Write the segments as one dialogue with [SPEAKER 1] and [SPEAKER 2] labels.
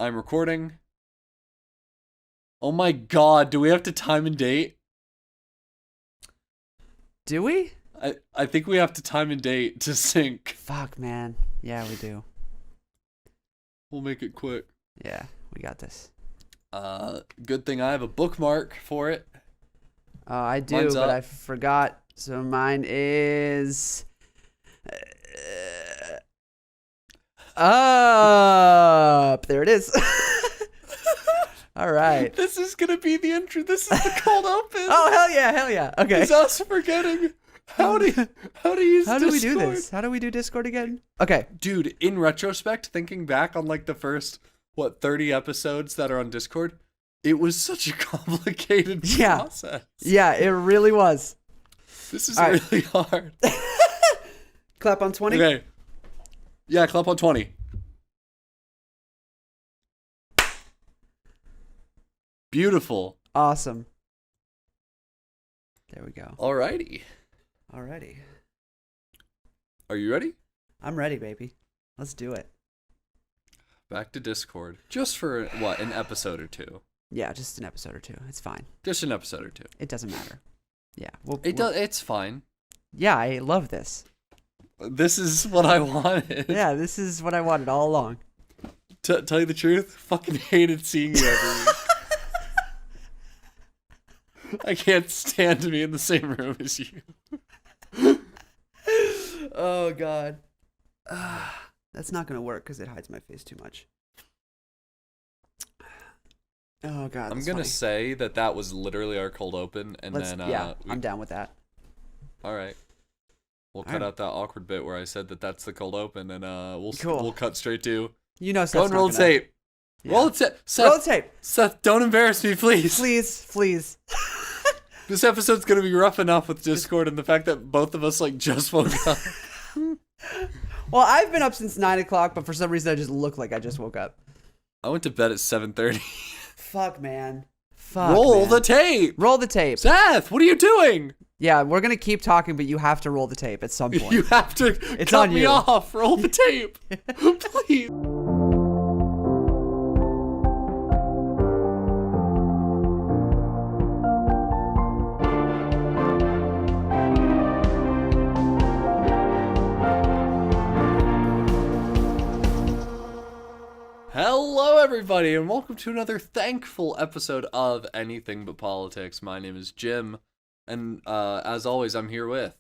[SPEAKER 1] I'm recording. Oh my god, do we have to time and date?
[SPEAKER 2] Do we?
[SPEAKER 1] I think we have to time and date to sync.
[SPEAKER 2] Fuck, man. Yeah, we do.
[SPEAKER 1] We'll make it quick.
[SPEAKER 2] Yeah, we got this.
[SPEAKER 1] Good thing I have a bookmark for it.
[SPEAKER 2] I do,
[SPEAKER 1] Mine's
[SPEAKER 2] but
[SPEAKER 1] up.
[SPEAKER 2] I forgot. So mine is up. There it is. All right.
[SPEAKER 1] This is gonna be the intro. This is the cold open.
[SPEAKER 2] Oh, hell yeah. Okay.
[SPEAKER 1] It's us forgetting how to use
[SPEAKER 2] How do we do
[SPEAKER 1] Discord.
[SPEAKER 2] this? How do we do Discord again? Okay.
[SPEAKER 1] Dude, in retrospect, thinking back on like the first 30 episodes that are on Discord, it was such a complicated process.
[SPEAKER 2] Yeah, it really was.
[SPEAKER 1] This is
[SPEAKER 2] All right.
[SPEAKER 1] really hard.
[SPEAKER 2] Clap on 20.
[SPEAKER 1] Okay. Yeah, clap on 20. Beautiful.
[SPEAKER 2] Awesome. There we go.
[SPEAKER 1] Alrighty.
[SPEAKER 2] Alrighty.
[SPEAKER 1] Are you ready?
[SPEAKER 2] I'm ready, baby. Let's do it.
[SPEAKER 1] Back to Discord. Just for, what, an episode or two?
[SPEAKER 2] Yeah, just an episode or two. It's fine.
[SPEAKER 1] Just an episode or two.
[SPEAKER 2] It doesn't matter. Yeah.
[SPEAKER 1] It's fine.
[SPEAKER 2] Yeah, I love this.
[SPEAKER 1] This is what I wanted.
[SPEAKER 2] Yeah, this is what I wanted all along.
[SPEAKER 1] Tell you the truth, fucking hated seeing you every week. I can't stand to be in the same room as you.
[SPEAKER 2] Oh, God. That's not going to work because it hides my face too much. Oh, God.
[SPEAKER 1] I'm going to say that was literally our cold open, and
[SPEAKER 2] Yeah, I'm down with that.
[SPEAKER 1] All right. We'll cut out that awkward bit where I said that's the cold open, and we'll cut straight to...
[SPEAKER 2] You know,
[SPEAKER 1] go and roll the tape.
[SPEAKER 2] Yeah.
[SPEAKER 1] Roll the tape.
[SPEAKER 2] Roll the tape.
[SPEAKER 1] Seth, don't embarrass me, please.
[SPEAKER 2] Please.
[SPEAKER 1] This episode's going to be rough enough with Discord and the fact that both of us, just woke up.
[SPEAKER 2] Well, I've been up since 9 o'clock, but for some reason I just look like I just woke up.
[SPEAKER 1] I went to bed at 7:30.
[SPEAKER 2] Fuck, man.
[SPEAKER 1] Roll the tape.
[SPEAKER 2] Roll the tape.
[SPEAKER 1] Seth, what are you doing?
[SPEAKER 2] Yeah, we're going to keep talking, but you have to roll the tape at some point.
[SPEAKER 1] You have to
[SPEAKER 2] It's
[SPEAKER 1] cut
[SPEAKER 2] on
[SPEAKER 1] me
[SPEAKER 2] you.
[SPEAKER 1] off. Roll the tape. Please. Hello, everybody, and welcome to another thankful episode of Anything But Politics. My name is Jim, and as always, I'm here with...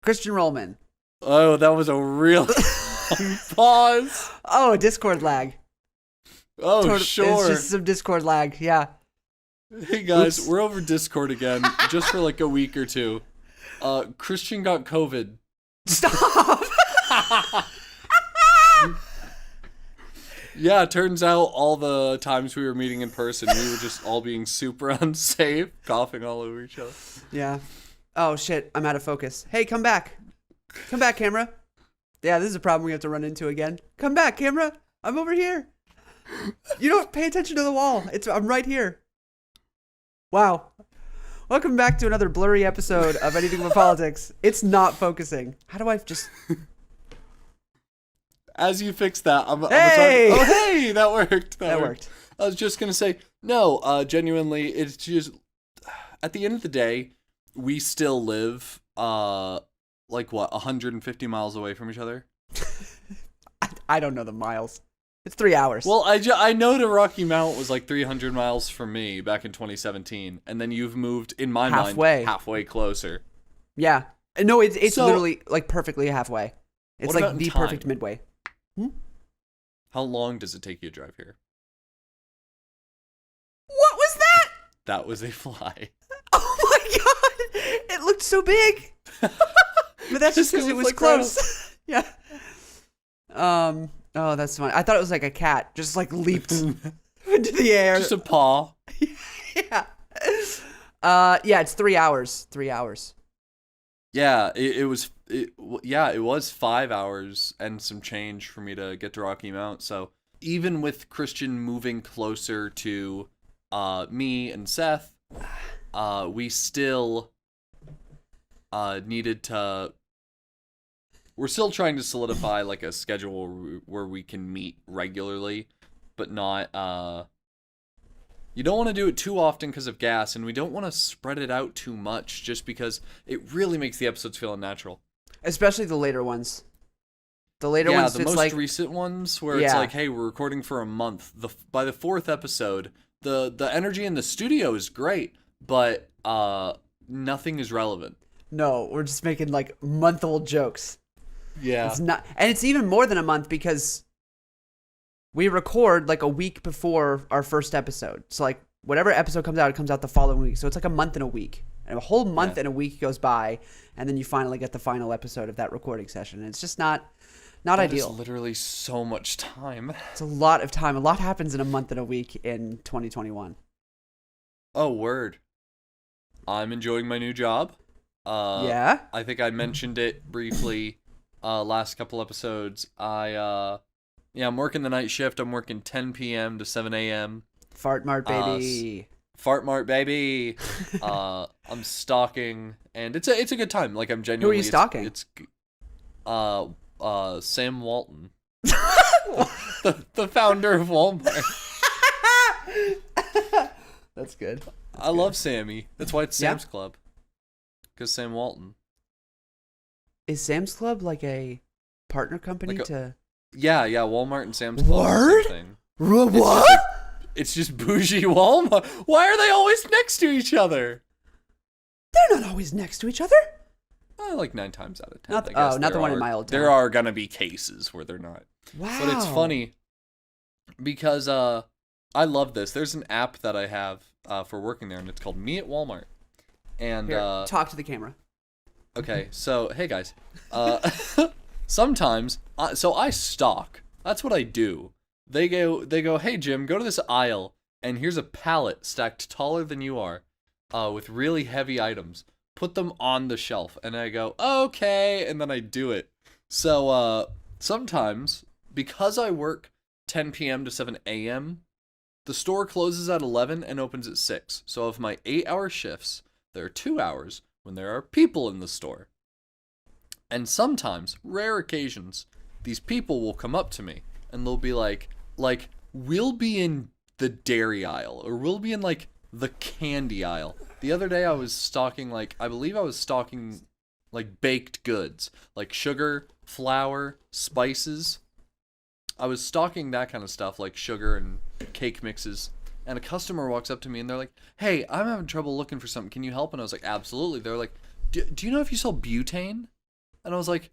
[SPEAKER 2] Christian Rollman.
[SPEAKER 1] Oh, that was a real long pause.
[SPEAKER 2] Oh, Discord lag.
[SPEAKER 1] Oh, sure.
[SPEAKER 2] It's just some Discord lag, yeah.
[SPEAKER 1] Hey, guys,
[SPEAKER 2] Oops.
[SPEAKER 1] we're over Discord again, just for like a week or two. Christian got COVID.
[SPEAKER 2] Stop!
[SPEAKER 1] Yeah, it turns out all the times we were meeting in person, we were just all being super unsafe, coughing all over each other.
[SPEAKER 2] Yeah. Oh, shit. I'm out of focus. Hey, come back. Come back, camera. Yeah, this is a problem we have to run into again. Come back, camera. I'm over here. You don't pay attention to the wall. I'm right here. Wow. Welcome back to another blurry episode of Anything But Politics. It's not focusing. How do I just...
[SPEAKER 1] As you fix that, I'm
[SPEAKER 2] Hey!
[SPEAKER 1] talking. Oh, hey, that worked.
[SPEAKER 2] That worked.
[SPEAKER 1] I was just gonna say, no, genuinely, it's just, at the end of the day, we still live, 150 miles away from each other?
[SPEAKER 2] I don't know the miles. It's 3 hours.
[SPEAKER 1] Well, I know the Rocky Mount was like 300 miles from me back in 2017, and then you've moved, in my mind, halfway closer.
[SPEAKER 2] Yeah. No, it's
[SPEAKER 1] So-
[SPEAKER 2] literally like perfectly halfway. It's
[SPEAKER 1] What about
[SPEAKER 2] like
[SPEAKER 1] in
[SPEAKER 2] the
[SPEAKER 1] time?
[SPEAKER 2] perfect midway.
[SPEAKER 1] How long does it take you to drive here?
[SPEAKER 2] What was that?
[SPEAKER 1] That was a fly.
[SPEAKER 2] Oh my god! It looked so big. But that's just because it was
[SPEAKER 1] like
[SPEAKER 2] close. Yeah. Oh, that's funny. I thought it was like a cat just like leaped into the air.
[SPEAKER 1] Just a paw.
[SPEAKER 2] Yeah. Yeah, it's 3 hours. 3 hours.
[SPEAKER 1] Yeah, it was 5 hours and some change for me to get to Rocky Mount. So even with Christian moving closer to me and Seth, we still needed to we're still trying to solidify like a schedule where we can meet regularly, but not you don't want to do it too often because of gas, and we don't want to spread it out too much just because it really makes the episodes feel unnatural.
[SPEAKER 2] Especially the later ones. The later ones,
[SPEAKER 1] the
[SPEAKER 2] it's
[SPEAKER 1] most
[SPEAKER 2] like
[SPEAKER 1] recent ones where it's like, hey, we're recording for a month. By the 4th episode, the energy in the studio is great, but nothing is relevant.
[SPEAKER 2] No, we're just making like month-old jokes.
[SPEAKER 1] Yeah.
[SPEAKER 2] It's not, and it's even more than a month because we record like a week before our first episode. So like whatever episode comes out, it comes out the following week. So it's like a month and a week. And a whole month and a week goes by, and then you finally get the final episode of that recording session. And it's just not ideal.
[SPEAKER 1] It's literally so much time.
[SPEAKER 2] It's a lot of time. A lot happens in a month and a week in 2021.
[SPEAKER 1] Oh, word. I'm enjoying my new job.
[SPEAKER 2] Yeah?
[SPEAKER 1] I think I mentioned it briefly last couple episodes. I'm working the night shift. I'm working 10 p.m. to 7 a.m.
[SPEAKER 2] Fart mart, baby.
[SPEAKER 1] Fart mart, baby. I'm stalking, and it's a good time. Like, I'm genuinely...
[SPEAKER 2] Who are you stalking?
[SPEAKER 1] It's Sam Walton. the founder of Walmart.
[SPEAKER 2] That's good.
[SPEAKER 1] I love Sammy. That's why it's Sam's Club. Because Sam Walton.
[SPEAKER 2] Is Sam's Club like a partner company to...
[SPEAKER 1] Yeah, Walmart and Sam's Club.
[SPEAKER 2] Word?
[SPEAKER 1] Thing.
[SPEAKER 2] What?
[SPEAKER 1] It's just bougie Walmart. Why are they always next to each other?
[SPEAKER 2] They're not always next to each other.
[SPEAKER 1] Like 9 times out of 10.
[SPEAKER 2] Not the one in my old town.
[SPEAKER 1] There are gonna be cases where they're not.
[SPEAKER 2] Wow.
[SPEAKER 1] But it's funny because I love this. There's an app that I have for working there, and it's called Me at Walmart. And
[SPEAKER 2] Here, talk to the camera.
[SPEAKER 1] Okay, so hey guys, sometimes so I stalk. That's what I do. They go, hey Jim, go to this aisle, and here's a pallet stacked taller than you are, with really heavy items. Put them on the shelf, and I go, okay, and then I do it. So sometimes, because I work 10 p.m. to 7 a.m., the store closes at 11 and opens at 6. So of my 8-hour shifts, there are 2 hours when there are people in the store. And sometimes, rare occasions, these people will come up to me, and they'll be like, we'll be in the dairy aisle, or we'll be in, like, the candy aisle. The other day I was stalking, I believe I was stalking, baked goods. Like sugar, flour, spices. I was stalking that kind of stuff, like sugar and cake mixes. And a customer walks up to me and they're like, hey, I'm having trouble looking for something. Can you help? And I was like, absolutely. They're like, do you know if you sell butane? And I was like...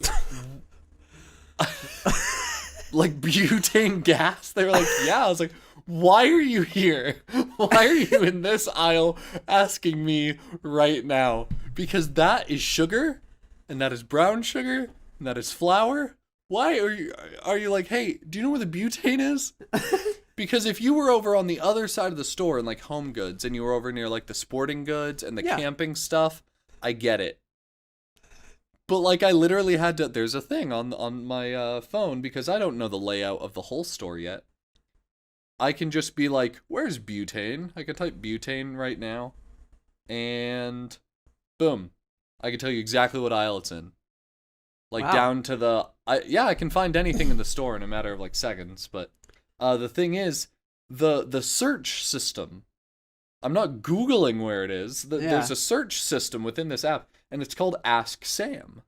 [SPEAKER 1] like butane gas? They were like, yeah. I was like, why are you here? Why are you in this aisle asking me right now? Because that is sugar, and that is brown sugar, and that is flour. Why are you like, hey, do you know where the butane is? Because if you were over on the other side of the store in like home goods, and you were over near like the sporting goods and the camping stuff, I get it. But like I literally had to, there's a thing on my phone because I don't know the layout of the whole store yet. I can just be like, where's butane? I can type butane right now. And boom. I can tell you exactly what aisle it's in. Like down to the, I can find anything in the store in a matter of like seconds. But the thing is, the search system, I'm not Googling where it is. There's a search system within this app. And it's called Ask Sam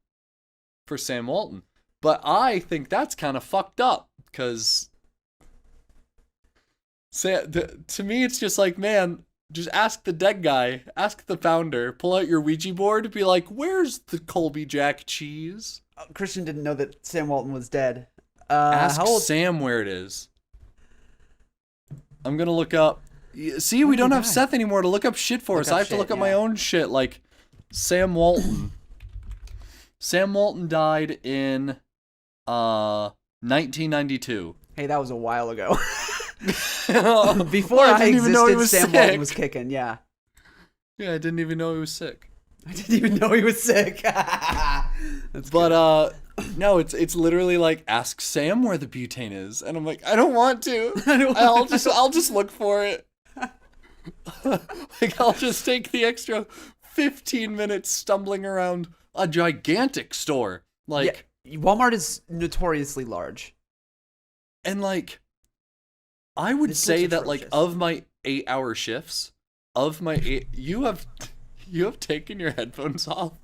[SPEAKER 1] for Sam Walton. But I think that's kind of fucked up because to me it's just like, man, just ask the dead guy, ask the founder, pull out your Ouija board, be like, where's the Colby Jack cheese?
[SPEAKER 2] Christian didn't know that Sam Walton was dead.
[SPEAKER 1] Ask Sam where it is. I'm going to look up. See, we don't have Seth anymore to look up shit for us. I have to look up my own shit, like Sam Walton. Sam Walton died in 1992.
[SPEAKER 2] Hey, that was a while ago.
[SPEAKER 1] Before
[SPEAKER 2] I existed, Sam Walton was kicking, yeah.
[SPEAKER 1] Yeah, I didn't even know he was sick.
[SPEAKER 2] I didn't even know he was sick.
[SPEAKER 1] But no, it's literally like, ask Sam where the butane is, and I'm like, I don't want to. I'll just look for it. Like I'll just take the extra 15 minutes stumbling around a gigantic store. Like
[SPEAKER 2] Walmart is notoriously large.
[SPEAKER 1] And like, I would
[SPEAKER 2] This
[SPEAKER 1] say
[SPEAKER 2] looks
[SPEAKER 1] that like
[SPEAKER 2] atrocious.
[SPEAKER 1] of my 8-hour shifts, you have taken your headphones off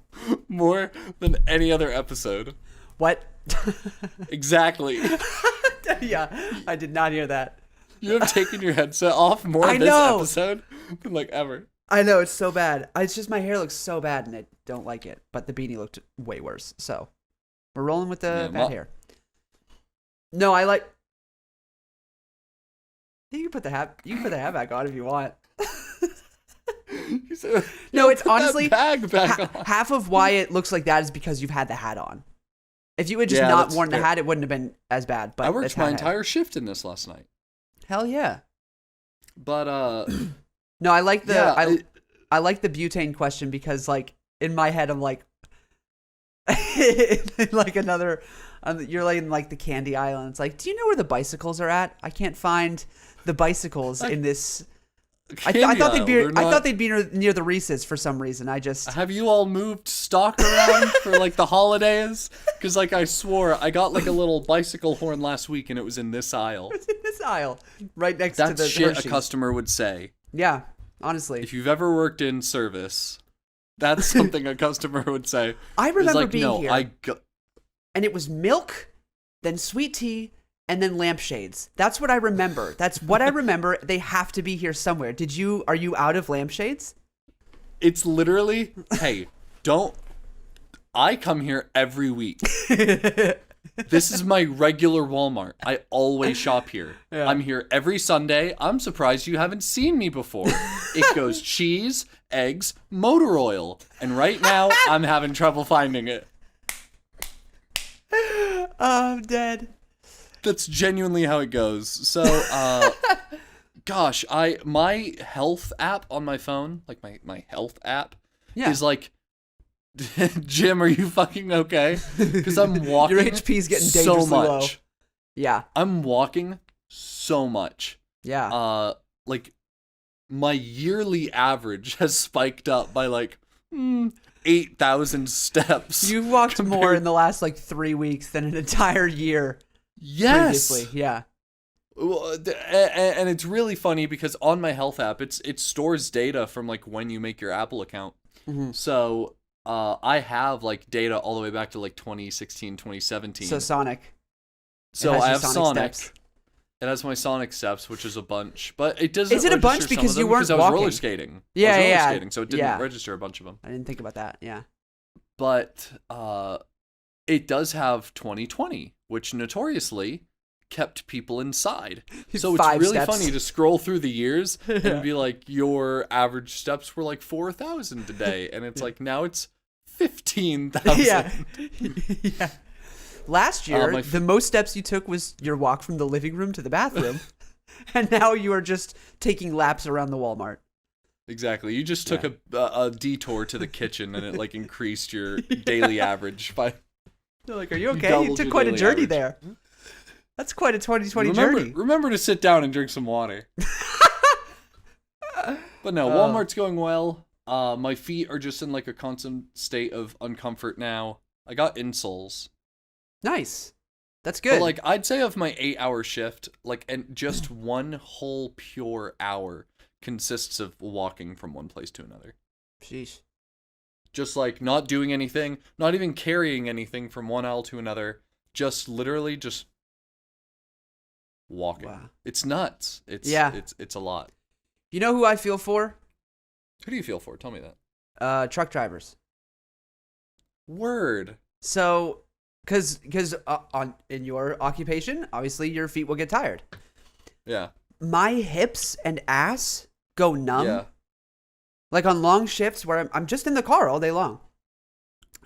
[SPEAKER 1] more than any other episode.
[SPEAKER 2] What?
[SPEAKER 1] Exactly.
[SPEAKER 2] Yeah, I did not hear that.
[SPEAKER 1] You have taken your headset off more
[SPEAKER 2] I
[SPEAKER 1] this
[SPEAKER 2] know.
[SPEAKER 1] episode than like ever.
[SPEAKER 2] I know, it's so bad. It's just my hair looks so bad and I don't like it. But the beanie looked way worse. So we're rolling with the bad hair. No, I like. You can put the hat. You can put the hat back on if you want. No, it's
[SPEAKER 1] Put
[SPEAKER 2] honestly
[SPEAKER 1] that bag back on.
[SPEAKER 2] half of why it looks like that is because you've had the hat on. If you had just
[SPEAKER 1] Yeah,
[SPEAKER 2] not
[SPEAKER 1] that's
[SPEAKER 2] worn the
[SPEAKER 1] fair.
[SPEAKER 2] hat, it wouldn't have been as bad. But
[SPEAKER 1] I worked
[SPEAKER 2] it's
[SPEAKER 1] my
[SPEAKER 2] hat.
[SPEAKER 1] entire shift in this last night.
[SPEAKER 2] Hell yeah.
[SPEAKER 1] But
[SPEAKER 2] No, I like the
[SPEAKER 1] yeah,
[SPEAKER 2] I like the butane question because like in my head I'm like like another you're like in like the candy aisle and it's like, do you know where the bicycles are at? I can't find the bicycles in this. I thought they'd be I thought they'd be near the Reese's for some reason. I just
[SPEAKER 1] Have you all moved stock around for like the holidays? Because like I swore I got like a little bicycle horn last week and it was in this aisle.
[SPEAKER 2] it's in this aisle right next to
[SPEAKER 1] That's
[SPEAKER 2] the
[SPEAKER 1] shit
[SPEAKER 2] Hershey's.
[SPEAKER 1] a customer would say.
[SPEAKER 2] Yeah, honestly.
[SPEAKER 1] If you've ever worked in service, that's something a customer would say.
[SPEAKER 2] I
[SPEAKER 1] It's
[SPEAKER 2] remember
[SPEAKER 1] like,
[SPEAKER 2] being
[SPEAKER 1] no,
[SPEAKER 2] here and it was milk, then sweet tea, and then lampshades. That's what I remember. That's what I remember. They have to be here somewhere. Are you out of lampshades?
[SPEAKER 1] It's literally, hey, I come here every week. This is my regular Walmart. I always shop here.
[SPEAKER 2] Yeah.
[SPEAKER 1] I'm here every Sunday. I'm surprised you haven't seen me before. It goes cheese, eggs, motor oil. And right now, I'm having trouble finding it.
[SPEAKER 2] Oh, I'm dead.
[SPEAKER 1] That's genuinely how it goes. So, gosh, my health app on my phone, like my health app,
[SPEAKER 2] Yeah.
[SPEAKER 1] is like, Jim, are you fucking okay? Because I'm walking.
[SPEAKER 2] Your HP's getting
[SPEAKER 1] so
[SPEAKER 2] dangerously
[SPEAKER 1] much.
[SPEAKER 2] low. Yeah.
[SPEAKER 1] I'm walking so much.
[SPEAKER 2] Yeah.
[SPEAKER 1] Like my yearly average has spiked up by like 8,000 steps.
[SPEAKER 2] You've walked more in the last like 3 weeks than an entire year
[SPEAKER 1] Yes.
[SPEAKER 2] previously. Yeah.
[SPEAKER 1] Well, and it's really funny because on my health app, it stores data from like when you make your Apple account.
[SPEAKER 2] Mm-hmm.
[SPEAKER 1] So I have like data all the way back to like 2016, 2017.
[SPEAKER 2] So Sonic.
[SPEAKER 1] So
[SPEAKER 2] has
[SPEAKER 1] I
[SPEAKER 2] your
[SPEAKER 1] have Sonic.
[SPEAKER 2] steps.
[SPEAKER 1] It has my Sonic steps, which is a bunch, but it doesn't.
[SPEAKER 2] Is it a bunch
[SPEAKER 1] register some
[SPEAKER 2] because
[SPEAKER 1] of
[SPEAKER 2] you
[SPEAKER 1] them
[SPEAKER 2] weren't
[SPEAKER 1] I was roller
[SPEAKER 2] walking?
[SPEAKER 1] skating?
[SPEAKER 2] Yeah,
[SPEAKER 1] I was roller
[SPEAKER 2] yeah,
[SPEAKER 1] skating, so it didn't
[SPEAKER 2] yeah.
[SPEAKER 1] register a bunch of them.
[SPEAKER 2] I didn't think about that. Yeah.
[SPEAKER 1] But it does have 2020, which notoriously kept people inside. So it's
[SPEAKER 2] 5
[SPEAKER 1] really
[SPEAKER 2] steps.
[SPEAKER 1] funny to scroll through the years
[SPEAKER 2] Yeah.
[SPEAKER 1] and be like, your average steps were like 4,000 today, and it's like now it's 15,000.
[SPEAKER 2] Yeah. Yeah. Last year,
[SPEAKER 1] my
[SPEAKER 2] the most steps you took was your walk from the living room to the bathroom. And now you are just taking laps around the Walmart.
[SPEAKER 1] Exactly. You just took a detour to the kitchen, and it like increased your daily average by.
[SPEAKER 2] They're like, are you okay? You
[SPEAKER 1] doubled
[SPEAKER 2] took
[SPEAKER 1] your
[SPEAKER 2] quite a
[SPEAKER 1] daily
[SPEAKER 2] journey
[SPEAKER 1] average.
[SPEAKER 2] there. That's quite a 2020 journey.
[SPEAKER 1] Remember to sit down and drink some water. But no, Walmart's going well. My feet are just in like a constant state of uncomfort now. I got insoles.
[SPEAKER 2] Nice. That's good.
[SPEAKER 1] But like I'd say of my 8-hour shift, like and just one whole pure hour consists of walking from one place to another.
[SPEAKER 2] Sheesh.
[SPEAKER 1] Just like not doing anything, not even carrying anything from one aisle to another, just literally just walking.
[SPEAKER 2] Wow.
[SPEAKER 1] It's nuts. It's a lot.
[SPEAKER 2] You know who I feel for?
[SPEAKER 1] Who do you feel for? Tell me that.
[SPEAKER 2] Truck drivers.
[SPEAKER 1] Word.
[SPEAKER 2] So, because in your occupation, obviously your feet will get tired.
[SPEAKER 1] Yeah.
[SPEAKER 2] My hips and ass go numb.
[SPEAKER 1] Yeah.
[SPEAKER 2] Like on long shifts where I'm just in the car all day long.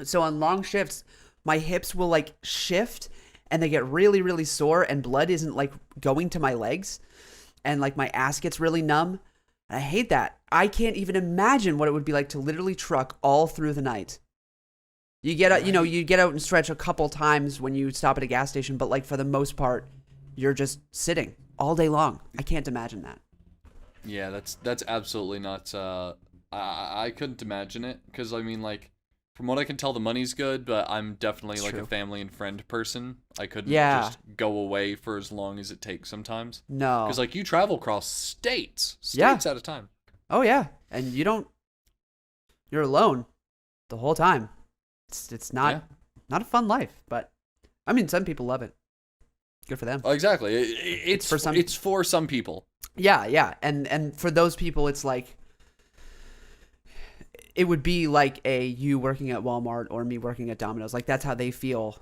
[SPEAKER 2] So on long shifts, my hips will like shift and they get really, really sore and blood isn't like going to my legs. And like my ass gets really numb. And I hate that. I can't even imagine what it would be like to literally truck all through the night. You get out, you get out and stretch a couple times when you stop at a gas station, but like for the most part, you're just sitting all day long. I can't imagine that.
[SPEAKER 1] Yeah, that's absolutely nuts. I couldn't imagine it because I mean, like, From what I can tell, the money's good, but I'm definitely
[SPEAKER 2] It's
[SPEAKER 1] like
[SPEAKER 2] true.
[SPEAKER 1] a family and friend person. I couldn't
[SPEAKER 2] Yeah.
[SPEAKER 1] just go away for as long as it takes sometimes.
[SPEAKER 2] No.
[SPEAKER 1] Because like you travel across states
[SPEAKER 2] Yeah.
[SPEAKER 1] at a time.
[SPEAKER 2] Oh yeah, and you're alone the whole time. It's not a fun life, but I mean, some people love it. Good for them.
[SPEAKER 1] Oh, exactly. It's for some people.
[SPEAKER 2] Yeah, and for those people, it's like it would be like you working at Walmart or me working at Domino's. Like that's how they feel.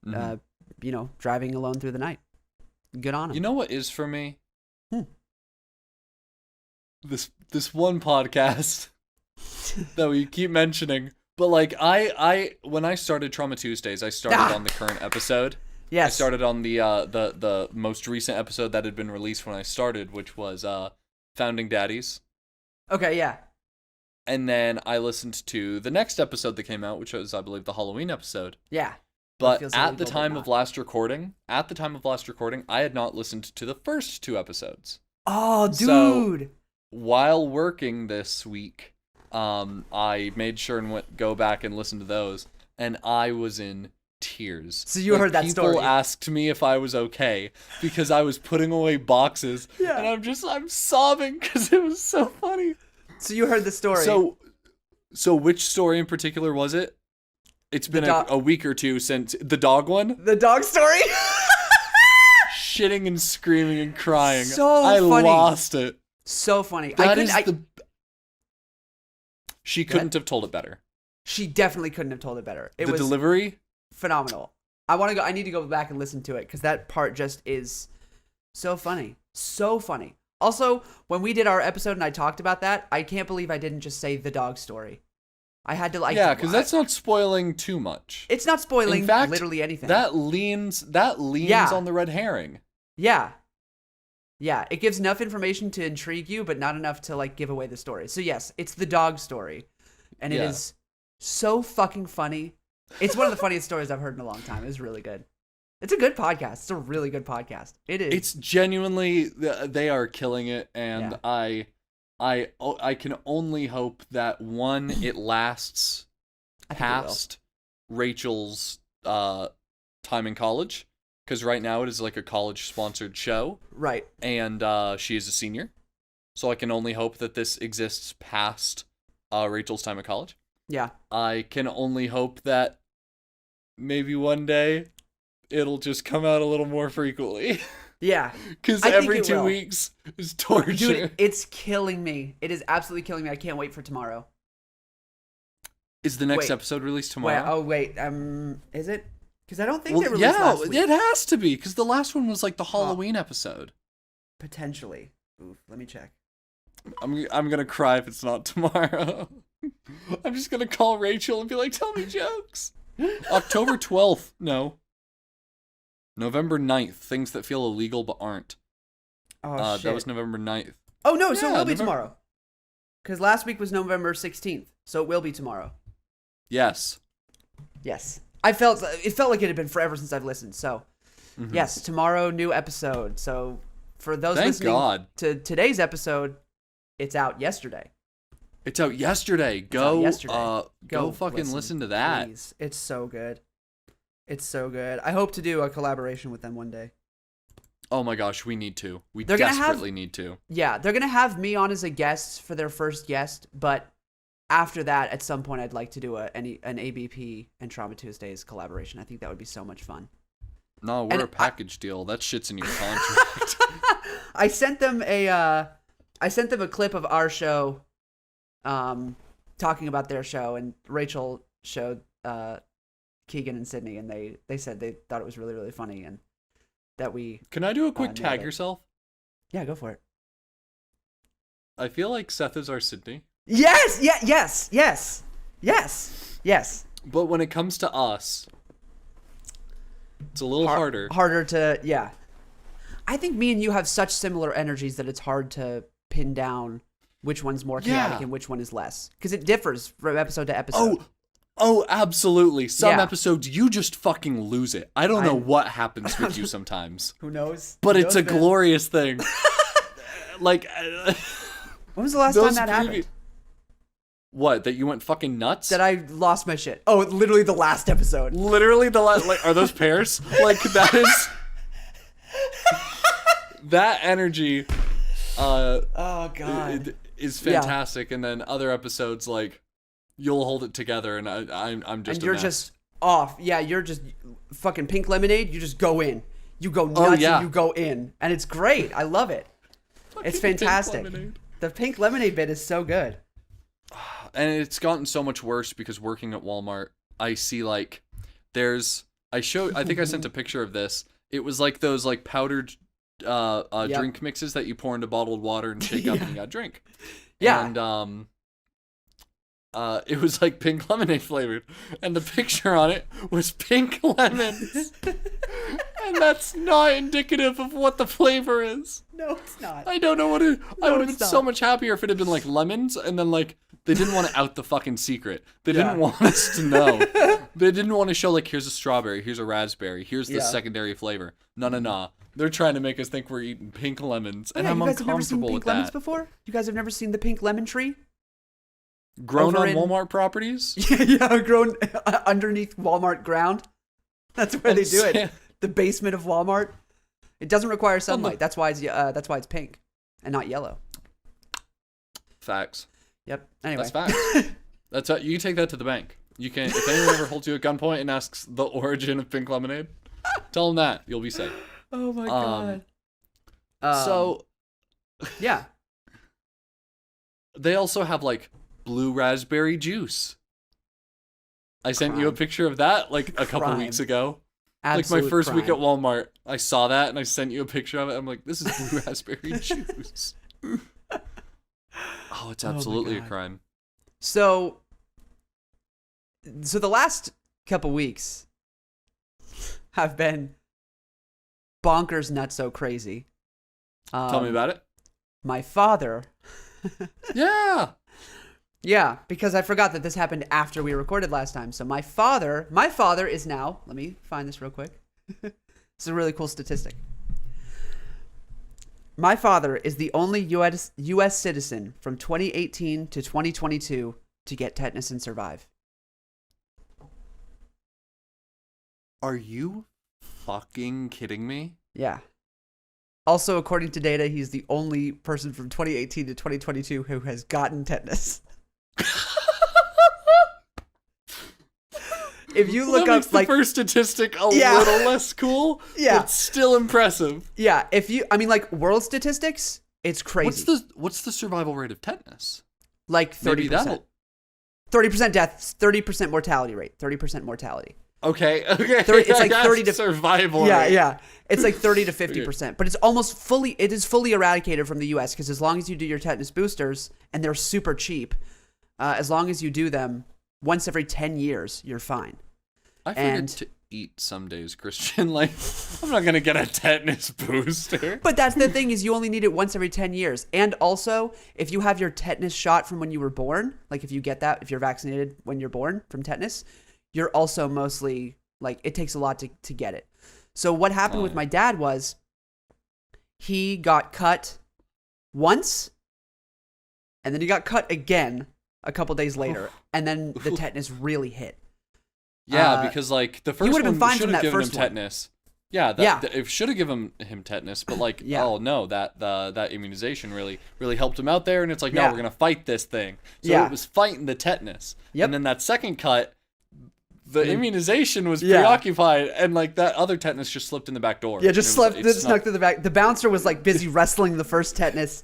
[SPEAKER 1] Mm-hmm.
[SPEAKER 2] Driving alone through the night. Good on them.
[SPEAKER 1] You know what is for me? This one podcast that we keep mentioning, but like I when I started Trauma Tuesdays, I started on the current episode.
[SPEAKER 2] Yes.
[SPEAKER 1] I started on the most recent episode that had been released when I started, which was Founding Daddies.
[SPEAKER 2] Okay, yeah.
[SPEAKER 1] And then I listened to the next episode that came out, which was, I believe, the Halloween episode.
[SPEAKER 2] Yeah.
[SPEAKER 1] But at the time of last recording, I had not listened to the first 2 episodes.
[SPEAKER 2] Oh, dude.
[SPEAKER 1] So, while working this week, I made sure and go back and listen to those, and I was in tears.
[SPEAKER 2] So you heard that story.
[SPEAKER 1] People asked me if I was okay because I was putting away boxes, and I'm sobbing because it was so funny.
[SPEAKER 2] So you heard the story.
[SPEAKER 1] So which story in particular was it? It's been a week or two since the dog one.
[SPEAKER 2] The dog story.
[SPEAKER 1] Shitting and screaming and crying.
[SPEAKER 2] So
[SPEAKER 1] I
[SPEAKER 2] funny.
[SPEAKER 1] lost it.
[SPEAKER 2] So funny.
[SPEAKER 1] She couldn't have told it better.
[SPEAKER 2] She definitely couldn't have told it better. It was
[SPEAKER 1] delivery,
[SPEAKER 2] phenomenal. I need to go back and listen to it because that part just is so funny. So funny. Also, when we did our episode and I talked about that, I can't believe I didn't just say the dog story. I had to
[SPEAKER 1] because that's not spoiling too much.
[SPEAKER 2] It's not spoiling
[SPEAKER 1] In fact,
[SPEAKER 2] literally anything.
[SPEAKER 1] That leans on the red herring.
[SPEAKER 2] Yeah. Yeah, it gives enough information to intrigue you, but not enough to like give away the story. So yes, it's the dog story. And it is so fucking funny. It's one of the funniest stories I've heard in a long time. It's really good. It's a good podcast. It's a really good podcast. It is.
[SPEAKER 1] It's genuinely, they are killing it, and I can only hope that one, it lasts past Rachel's time in college, because right now it is like a college-sponsored show.
[SPEAKER 2] Right.
[SPEAKER 1] And she is a senior, so I can only hope that this exists past Rachel's time at college.
[SPEAKER 2] Yeah.
[SPEAKER 1] I can only hope that maybe one day it'll just come out a little more frequently.
[SPEAKER 2] Yeah.
[SPEAKER 1] Because every 2 weeks is torture.
[SPEAKER 2] Dude, it's killing me. It is absolutely killing me. I can't wait for tomorrow.
[SPEAKER 1] Is the next episode released tomorrow?
[SPEAKER 2] Is it? Because I don't think they released last week.
[SPEAKER 1] It has to be, because the last one was like the Halloween episode.
[SPEAKER 2] Potentially. Oof, let me check.
[SPEAKER 1] I'm gonna cry if it's not tomorrow. I'm just gonna call Rachel and be like, tell me jokes. October 12th. No. November 9th. Things that feel illegal but aren't.
[SPEAKER 2] Oh, shit.
[SPEAKER 1] That was November 9th.
[SPEAKER 2] Oh, no, so it will be tomorrow. Because last week was November 16th, so it will be tomorrow.
[SPEAKER 1] Yes.
[SPEAKER 2] Yes. It felt like it had been forever since I've listened, so yes, tomorrow, new episode. So for those listening to today's episode, it's out yesterday.
[SPEAKER 1] It's out yesterday. Go fucking listen to that.
[SPEAKER 2] Please. It's so good. It's so good. I hope to do a collaboration with them one day.
[SPEAKER 1] Oh my gosh, we need to. We desperately need to.
[SPEAKER 2] Yeah, they're going to have me on as a guest for their first guest, but after that, at some point, I'd like to do an ABP and Trauma Tuesdays collaboration. I think that would be so much fun.
[SPEAKER 1] No, we're a package deal. That shit's in your contract.
[SPEAKER 2] I sent them a clip of our show talking about their show, and Rachel showed Keegan and Sydney, and they said they thought it was really, really funny, and that we...
[SPEAKER 1] Can I do a quick tag yourself?
[SPEAKER 2] Yeah, go for it.
[SPEAKER 1] I feel like Seth is our Sydney.
[SPEAKER 2] Yes! Yes!
[SPEAKER 1] But when it comes to us, it's a little harder.
[SPEAKER 2] Harder to, yeah. I think me and you have such similar energies that it's hard to pin down which one's more chaotic and which one is less. Because it differs from episode to episode.
[SPEAKER 1] Oh, absolutely. Some episodes, you just fucking lose it. I don't know what happens with you sometimes.
[SPEAKER 2] Who knows?
[SPEAKER 1] But it's a glorious thing. Like...
[SPEAKER 2] when was the last time that happened?
[SPEAKER 1] What? That you went fucking nuts?
[SPEAKER 2] That I lost my shit. Oh, literally the last episode.
[SPEAKER 1] Literally the last. Like, are those pears? Like that is that energy.
[SPEAKER 2] Oh God.
[SPEAKER 1] Is fantastic, and then other episodes like you'll hold it together, and I'm just.
[SPEAKER 2] And you're just off. Yeah, you're just fucking pink lemonade. You just go in. You go nuts.
[SPEAKER 1] Oh, yeah.
[SPEAKER 2] And you go in, and it's great. I love it. It's fantastic. The pink lemonade bit is so good.
[SPEAKER 1] And it's gotten so much worse because working at Walmart, I see like I think I sent a picture of this. It was like those like powdered drink mixes that you pour into bottled water and shake up and you got a drink.
[SPEAKER 2] Yeah.
[SPEAKER 1] And it was like pink lemonade flavored, and the picture on it was pink lemons. And that's not indicative of what the flavor is.
[SPEAKER 2] No, it's not.
[SPEAKER 1] I don't know what it. I would have been
[SPEAKER 2] not.
[SPEAKER 1] so much happier if it had been like lemons, and then like they didn't want to out the fucking secret. They didn't want us to know. They didn't want to show like here's a strawberry, here's a raspberry, here's the secondary flavor. No. They're trying to make us think we're eating pink lemons, and I'm
[SPEAKER 2] you guys have never seen
[SPEAKER 1] uncomfortable
[SPEAKER 2] pink
[SPEAKER 1] with
[SPEAKER 2] lemons
[SPEAKER 1] that.
[SPEAKER 2] before? You guys have never seen the pink lemon tree?
[SPEAKER 1] Grown
[SPEAKER 2] Over
[SPEAKER 1] on
[SPEAKER 2] in-
[SPEAKER 1] Walmart properties?
[SPEAKER 2] Yeah, grown underneath Walmart ground. That's where they do it. The basement of Walmart. It doesn't require sunlight. That's why it's pink and not yellow.
[SPEAKER 1] Facts.
[SPEAKER 2] Yep. Anyway.
[SPEAKER 1] That's facts. That's you can take that to the bank. You can if anyone ever holds you at gunpoint and asks the origin of pink lemonade, tell them that. You'll be safe.
[SPEAKER 2] Oh my God.
[SPEAKER 1] So
[SPEAKER 2] yeah.
[SPEAKER 1] They also have like blue raspberry juice. I sent you a picture of that like a couple weeks ago.
[SPEAKER 2] Absolute
[SPEAKER 1] like my first week
[SPEAKER 2] crime.
[SPEAKER 1] at Walmart, I saw that and I sent you a picture of it. I'm like, this is blue raspberry juice. Oh, it's absolutely a crime.
[SPEAKER 2] So the last couple weeks have been bonkers, not so crazy.
[SPEAKER 1] Tell me about it.
[SPEAKER 2] My father.
[SPEAKER 1] Yeah.
[SPEAKER 2] Yeah, because I forgot that this happened after we recorded last time. So my father is now, let me find this real quick. This is a really cool statistic. My father is the only U.S. citizen from 2018 to 2022 to get tetanus and survive.
[SPEAKER 1] Are you fucking kidding me?
[SPEAKER 2] Yeah. Also, according to data, he's the only person from 2018 to 2022 who has gotten tetanus. If you look
[SPEAKER 1] that makes
[SPEAKER 2] up,
[SPEAKER 1] the first statistic a little less cool, but still impressive.
[SPEAKER 2] Yeah, world statistics, it's crazy.
[SPEAKER 1] What's the survival rate of tetanus?
[SPEAKER 2] Like 30%. 30% deaths, 30% mortality rate, 30% mortality.
[SPEAKER 1] Okay.
[SPEAKER 2] It's like 30 to
[SPEAKER 1] survival
[SPEAKER 2] Yeah,
[SPEAKER 1] rate.
[SPEAKER 2] yeah. It's like 30 to 50%, but it is fully eradicated from the US because as long as you do your tetanus boosters and they're super cheap, as long as you do them once every 10 years, you're fine.
[SPEAKER 1] I forget to eat some days, Christian. Like, I'm not going to get a tetanus booster.
[SPEAKER 2] But that's the thing is you only need it once every 10 years. And also, if you have your tetanus shot from when you were born, like if you get that, if you're vaccinated when you're born from tetanus, you're also mostly, like, it takes a lot to get it. So what happened with my dad was he got cut once, and then he got cut again a couple days later, and then the tetanus really hit.
[SPEAKER 1] Yeah, because like the first
[SPEAKER 2] would've been
[SPEAKER 1] one
[SPEAKER 2] fine
[SPEAKER 1] should
[SPEAKER 2] from
[SPEAKER 1] have
[SPEAKER 2] that
[SPEAKER 1] given him
[SPEAKER 2] first one.
[SPEAKER 1] tetanus. Yeah, it should have given him tetanus, but like, oh no, that immunization really helped him out there, and it's like, no, we're gonna fight this thing. So it was fighting the tetanus, and then that second cut, the immunization was preoccupied, and like that other tetanus just slipped in the back door.
[SPEAKER 2] Yeah, just snuck through the back. The bouncer was like busy wrestling the first tetanus,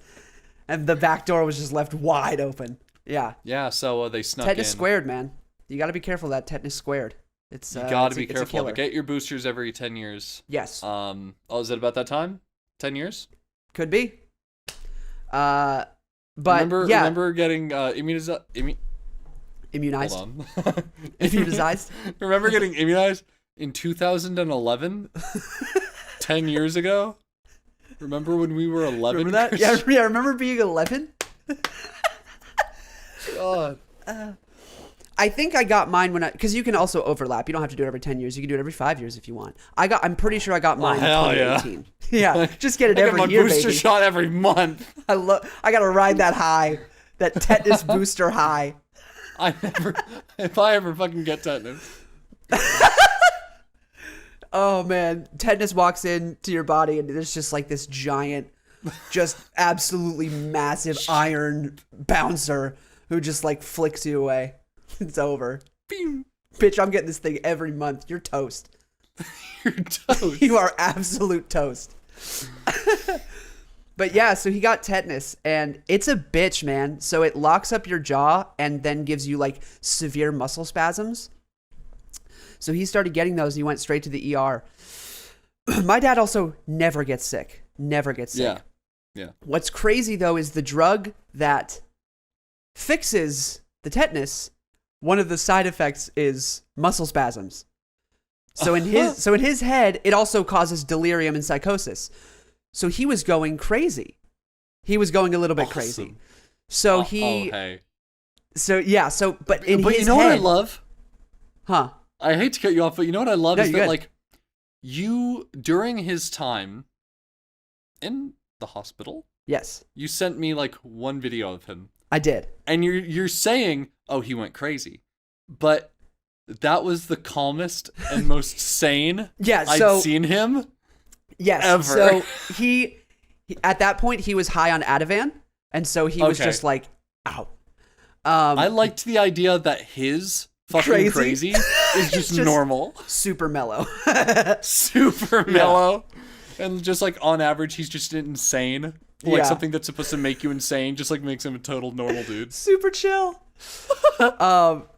[SPEAKER 2] and the back door was just left wide open. Yeah.
[SPEAKER 1] Yeah, so they snuck
[SPEAKER 2] tetanus
[SPEAKER 1] in.
[SPEAKER 2] Squared, man. You got to be careful of that tetanus squared.
[SPEAKER 1] You got to be careful of
[SPEAKER 2] killer.
[SPEAKER 1] it. Get your boosters every 10 years.
[SPEAKER 2] Yes.
[SPEAKER 1] Is it about that time? 10 years?
[SPEAKER 2] Could be. But
[SPEAKER 1] remember getting immunized?
[SPEAKER 2] Immunized.
[SPEAKER 1] Hold on.
[SPEAKER 2] Immunized.
[SPEAKER 1] Remember getting immunized in 2011? 10 years ago? Remember when we were 11?
[SPEAKER 2] Remember that? Yeah, remember being 11?
[SPEAKER 1] God.
[SPEAKER 2] I think I got mine because you can also overlap. You don't have to do it every 10 years. You can do it every 5 years if you want. I'm pretty sure I got mine in 2018. Yeah, just get it every year, baby.
[SPEAKER 1] I get my booster shot every month.
[SPEAKER 2] I got to ride that high, that tetanus booster high.
[SPEAKER 1] if I ever fucking get tetanus.
[SPEAKER 2] Oh man, tetanus walks into your body and there's just like this giant, just absolutely massive iron bouncer who just like flicks you away. It's over. Bitch, I'm getting this thing every month. You're toast.
[SPEAKER 1] You're toast.
[SPEAKER 2] You are absolute toast. But yeah, so he got tetanus, and it's a bitch, man. So it locks up your jaw and then gives you like severe muscle spasms. So he started getting those and he went straight to the ER. My dad also never gets sick. Never gets sick.
[SPEAKER 1] Yeah.
[SPEAKER 2] What's crazy though is the drug that fixes the tetanus, one of the side effects is muscle spasms. So in his head, it also causes delirium and psychosis. So he was going crazy. He was going a little bit crazy. So
[SPEAKER 1] hey.
[SPEAKER 2] So yeah, but in his
[SPEAKER 1] you know
[SPEAKER 2] head,
[SPEAKER 1] what I love?
[SPEAKER 2] Huh?
[SPEAKER 1] I hate to cut you off, but you know what I love is
[SPEAKER 2] you're
[SPEAKER 1] that
[SPEAKER 2] good.
[SPEAKER 1] like you during his time in the hospital,
[SPEAKER 2] Yes,
[SPEAKER 1] you sent me like one video of him.
[SPEAKER 2] I did.
[SPEAKER 1] And you're saying, "Oh, he went crazy." But that was the calmest and most sane I'd seen him.
[SPEAKER 2] Yes.
[SPEAKER 1] Ever.
[SPEAKER 2] So he at that point he was high on Ativan, and so he was just like out.
[SPEAKER 1] I liked the idea that his fucking crazy is just normal.
[SPEAKER 2] Super mellow.
[SPEAKER 1] Super mellow. And just like on average he's just insane. Like something that's supposed to make you insane just like makes him a total normal dude.
[SPEAKER 2] Super chill. But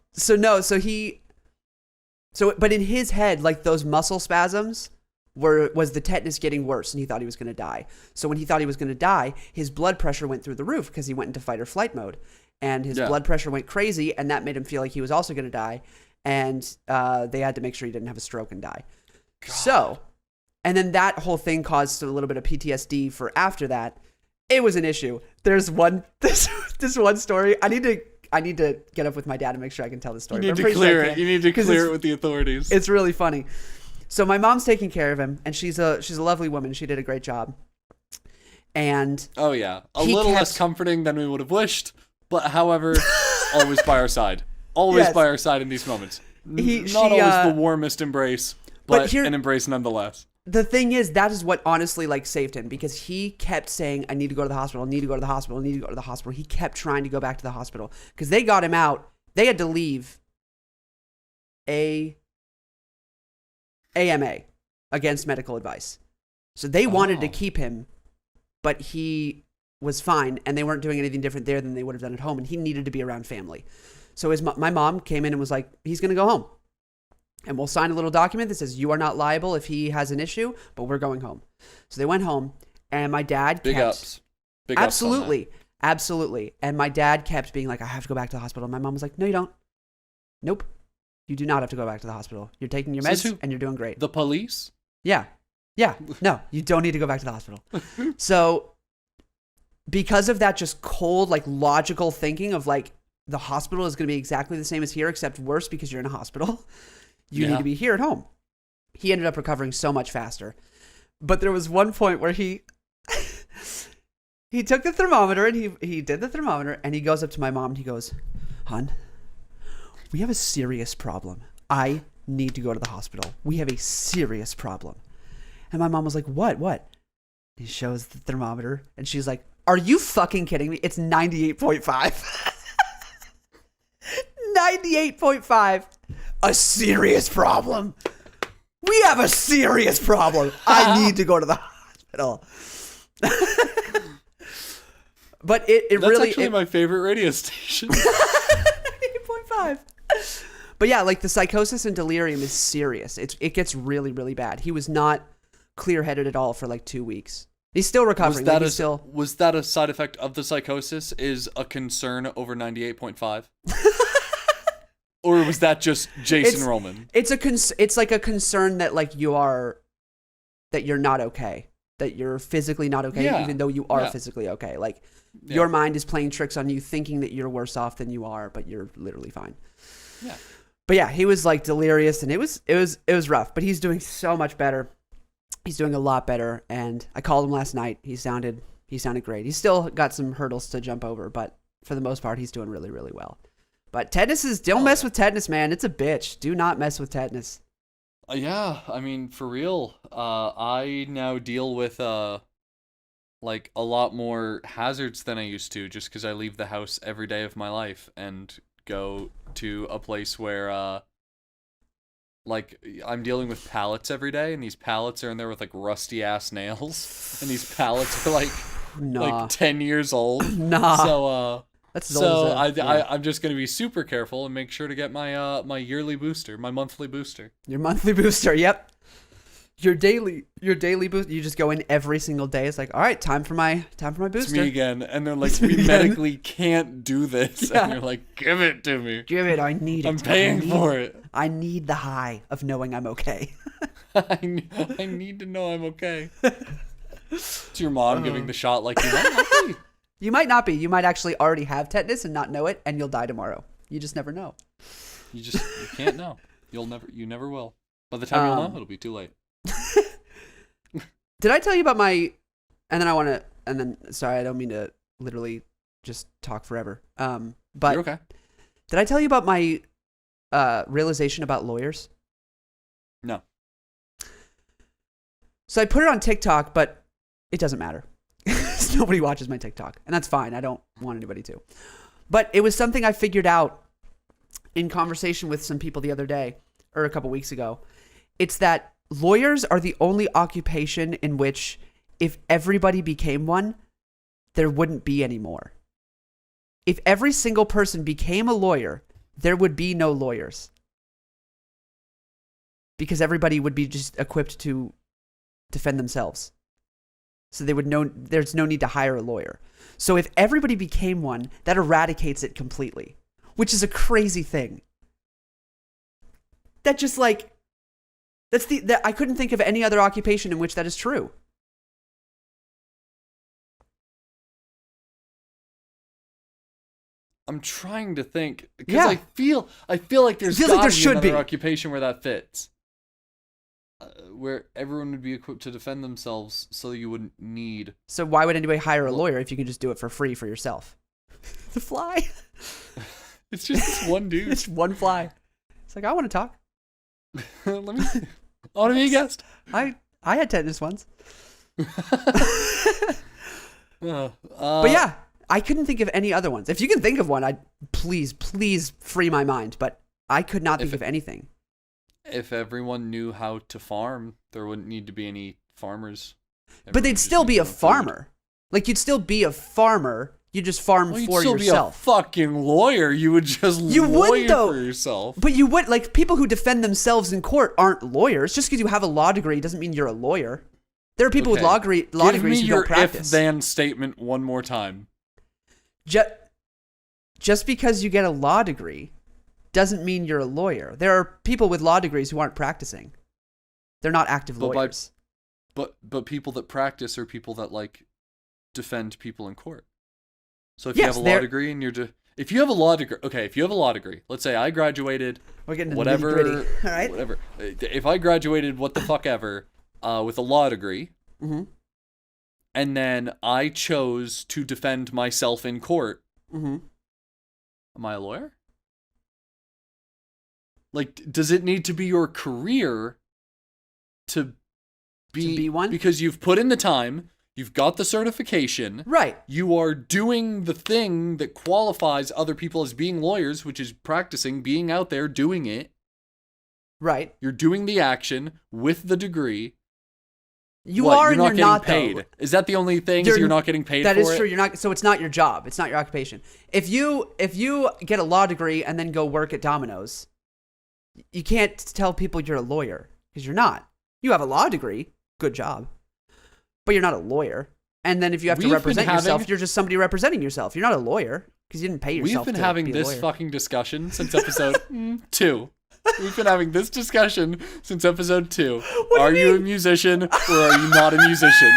[SPEAKER 2] in his head, like those muscle spasms was the tetanus getting worse, and he thought he was going to die. So when he thought he was going to die, his blood pressure went through the roof because he went into fight or flight mode, and his blood pressure went crazy, and that made him feel like he was also going to die, and they had to make sure he didn't have a stroke and die. God. So, and then that whole thing caused a little bit of PTSD for after that. It was an issue. There's this one story. I need to get up with my dad and make sure I can tell this story.
[SPEAKER 1] You need to clear it. You need to clear it with the authorities.
[SPEAKER 2] It's really funny. So my mom's taking care of him, and she's a lovely woman. She did a great job. And
[SPEAKER 1] a little less comforting than we would have wished, but however, always by our side. Always by our side in these moments. Not always the warmest embrace, but an embrace nonetheless.
[SPEAKER 2] The thing is, that is what honestly like saved him, because he kept saying, I need to go to the hospital, I need to go to the hospital, I need to go to the hospital. He kept trying to go back to the hospital because they got him out. They had to leave AMA against medical advice. So they wanted to keep him, but he was fine, and they weren't doing anything different there than they would have done at home, and he needed to be around family. So my mom came in and was like, he's going to go home. And we'll sign a little document that says you are not liable if he has an issue, but we're going home. So they went home, and my dad
[SPEAKER 1] Big ups.
[SPEAKER 2] Absolutely. And my dad kept being like, I have to go back to the hospital. My mom was like, no, you don't. Nope. You do not have to go back to the hospital. You're taking your meds, and you're doing great.
[SPEAKER 1] The police?
[SPEAKER 2] Yeah. No, you don't need to go back to the hospital. So because of that just cold, like logical thinking of like the hospital is going to be exactly the same as here, except worse because you're in a hospital. You need to be here at home. He ended up recovering so much faster. But there was one point where he took the thermometer and he did the thermometer, and he goes up to my mom and he goes, Hun, we have a serious problem. I need to go to the hospital. We have a serious problem. And my mom was like, what? He shows the thermometer and she's like, are you fucking kidding me? It's 98.5. 98.5. A serious problem. We have a serious problem. I need to go to the hospital. But that's
[SPEAKER 1] really... That's actually my favorite radio station.
[SPEAKER 2] 98.5. But yeah, like the psychosis and delirium is serious. It gets really, really bad. He was not clear-headed at all for like 2 weeks. He's still recovering.
[SPEAKER 1] Was that a side effect of the psychosis? Is a concern over 98.5? Or was that just Jason Roman?
[SPEAKER 2] It's like a concern that like you're not okay, that you're physically not okay, even though you are physically okay. Like your mind is playing tricks on you, thinking that you're worse off than you are, but you're literally fine.
[SPEAKER 1] Yeah.
[SPEAKER 2] But yeah, he was like delirious, and it was rough. But he's doing so much better. He's doing a lot better. And I called him last night. He sounded great. He's still got some hurdles to jump over, but for the most part, he's doing really, really well. But tetanus don't mess with tetanus, man. It's a bitch. Do not mess with tetanus.
[SPEAKER 1] Yeah, I mean, for real. I now deal with like a lot more hazards than I used to, just because I leave the house every day of my life and go to a place where like I'm dealing with pallets every day, and these pallets are in there with like rusty ass nails, and these pallets are like like 10 years old.
[SPEAKER 2] Nah.
[SPEAKER 1] So
[SPEAKER 2] that's as
[SPEAKER 1] so
[SPEAKER 2] old as
[SPEAKER 1] I'm just gonna be super careful and make sure to get my my yearly booster, my monthly booster.
[SPEAKER 2] Your monthly booster. Yep. Your daily boost. You just go in every single day. It's like, all right, time for my booster.
[SPEAKER 1] It's me again, and they're like, we medically can't do this, and you're like, give it to me.
[SPEAKER 2] Give it. I need it.
[SPEAKER 1] I'm paying for it.
[SPEAKER 2] I need the high of knowing I'm okay.
[SPEAKER 1] I need to know I'm okay. It's your mom giving the shot like you might not be.
[SPEAKER 2] You might not be. You might actually already have tetanus and not know it, and you'll die tomorrow. You just never know.
[SPEAKER 1] You can't know. You never will. By the time you'll know, it'll be too late.
[SPEAKER 2] Did I tell you about my? And then sorry, I don't mean to literally just talk forever. But
[SPEAKER 1] You're okay.
[SPEAKER 2] Did I tell you about my realization about lawyers?
[SPEAKER 1] No.
[SPEAKER 2] So I put it on TikTok, but it doesn't matter. Nobody watches my TikTok, and that's fine. I don't want anybody to. But it was something I figured out in conversation with some people the other day, or a couple weeks ago. It's that lawyers are the only occupation in which, if everybody became one, there wouldn't be any more. If every single person became a lawyer, there would be no lawyers. Because everybody would be just equipped to defend themselves. So there's no need to hire a lawyer. So if everybody became one, that eradicates it completely, which is a crazy thing. That just like, I couldn't think of any other occupation in which that is true.
[SPEAKER 1] I'm trying to think because
[SPEAKER 2] Yeah.
[SPEAKER 1] I feel like there's
[SPEAKER 2] Feels like there should
[SPEAKER 1] another
[SPEAKER 2] be.
[SPEAKER 1] occupation where that fits. Where everyone would be equipped to defend themselves, so you wouldn't need.
[SPEAKER 2] So why would anybody hire a lawyer if you can just do it for free for yourself? The fly.
[SPEAKER 1] It's just this one dude.
[SPEAKER 2] It's one fly. It's like, I want to talk.
[SPEAKER 1] Let me. I want to be a guest.
[SPEAKER 2] I had tetanus once.
[SPEAKER 1] But
[SPEAKER 2] yeah, I couldn't think of any other ones. If you can think of one, I'd please free my mind. But I could not think of anything.
[SPEAKER 1] If everyone knew how to farm, there wouldn't need to be any farmers.
[SPEAKER 2] But they'd still be a farmer. Like, you'd still be a farmer. You just farm for yourself.
[SPEAKER 1] You'd still be a fucking lawyer. You would just lawyer for yourself.
[SPEAKER 2] But you would, like, people who defend themselves in court aren't lawyers. Just because you have a law degree doesn't mean you're a lawyer. There are people with law degrees who don't practice.
[SPEAKER 1] Give me your if-then statement one more time.
[SPEAKER 2] Just because you get a law degree doesn't mean you're a lawyer. There are people with law degrees who aren't practicing. They're not active lawyers.
[SPEAKER 1] But people that practice are people that like defend people in court. So if you have a law degree and if you have a law degree, let's say I graduated,
[SPEAKER 2] we're getting into
[SPEAKER 1] whatever,
[SPEAKER 2] nitty-gritty, all right?
[SPEAKER 1] Whatever. If I graduated what the fuck ever with a law degree, and then I chose to defend myself in court, am I a lawyer? Like, does it need to be your career to be one? Because you've put in the time, you've got the certification.
[SPEAKER 2] Right.
[SPEAKER 1] You are doing the thing that qualifies other people as being lawyers, which is practicing, being out there, doing it.
[SPEAKER 2] Right.
[SPEAKER 1] You're doing the action with the degree.
[SPEAKER 2] You're not
[SPEAKER 1] paid.
[SPEAKER 2] Though.
[SPEAKER 1] Is that the only thing? You're not getting paid for it?
[SPEAKER 2] That is true. You're not. So it's not your job. It's not your occupation. If you get a law degree and then go work at Domino's, you can't tell people you're a lawyer because you're not. You have a law degree. Good job. But you're not a lawyer. And then if you have to represent yourself, you're just somebody representing yourself. You're not a lawyer because you didn't pay yourself.
[SPEAKER 1] We've been having this fucking discussion since episode 2. We've been having this discussion since episode 2. Are you a musician or are you not a musician?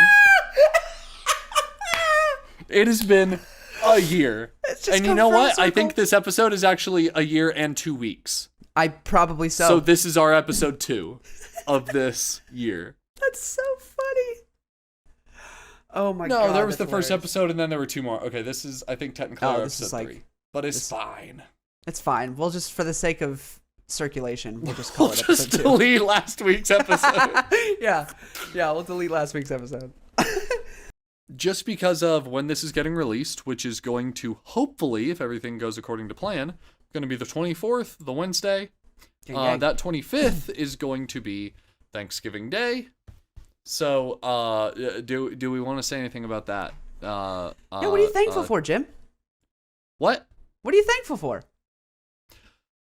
[SPEAKER 1] It has been a year. And you know what? I think this episode is actually a year and 2 weeks.
[SPEAKER 2] Probably so.
[SPEAKER 1] So this is our episode 2 of this year.
[SPEAKER 2] That's so funny. Oh my god.
[SPEAKER 1] No, there was the first episode and then there were 2 more. Okay, this is, I think, technically our episode 3. But it's fine.
[SPEAKER 2] It's fine. We'll just, for the sake of circulation, we'll just call
[SPEAKER 1] We'll
[SPEAKER 2] it
[SPEAKER 1] just
[SPEAKER 2] episode 2.
[SPEAKER 1] delete last week's episode.
[SPEAKER 2] Yeah, we'll delete last week's episode.
[SPEAKER 1] Just because of when this is getting released, which is going to, hopefully, if everything goes according to plan, going to be the 24th, the Wednesday. That 25th is going to be Thanksgiving Day. So, do we want to say anything about that?
[SPEAKER 2] Yeah, what are you thankful for, Jim?
[SPEAKER 1] What?
[SPEAKER 2] What are you thankful for?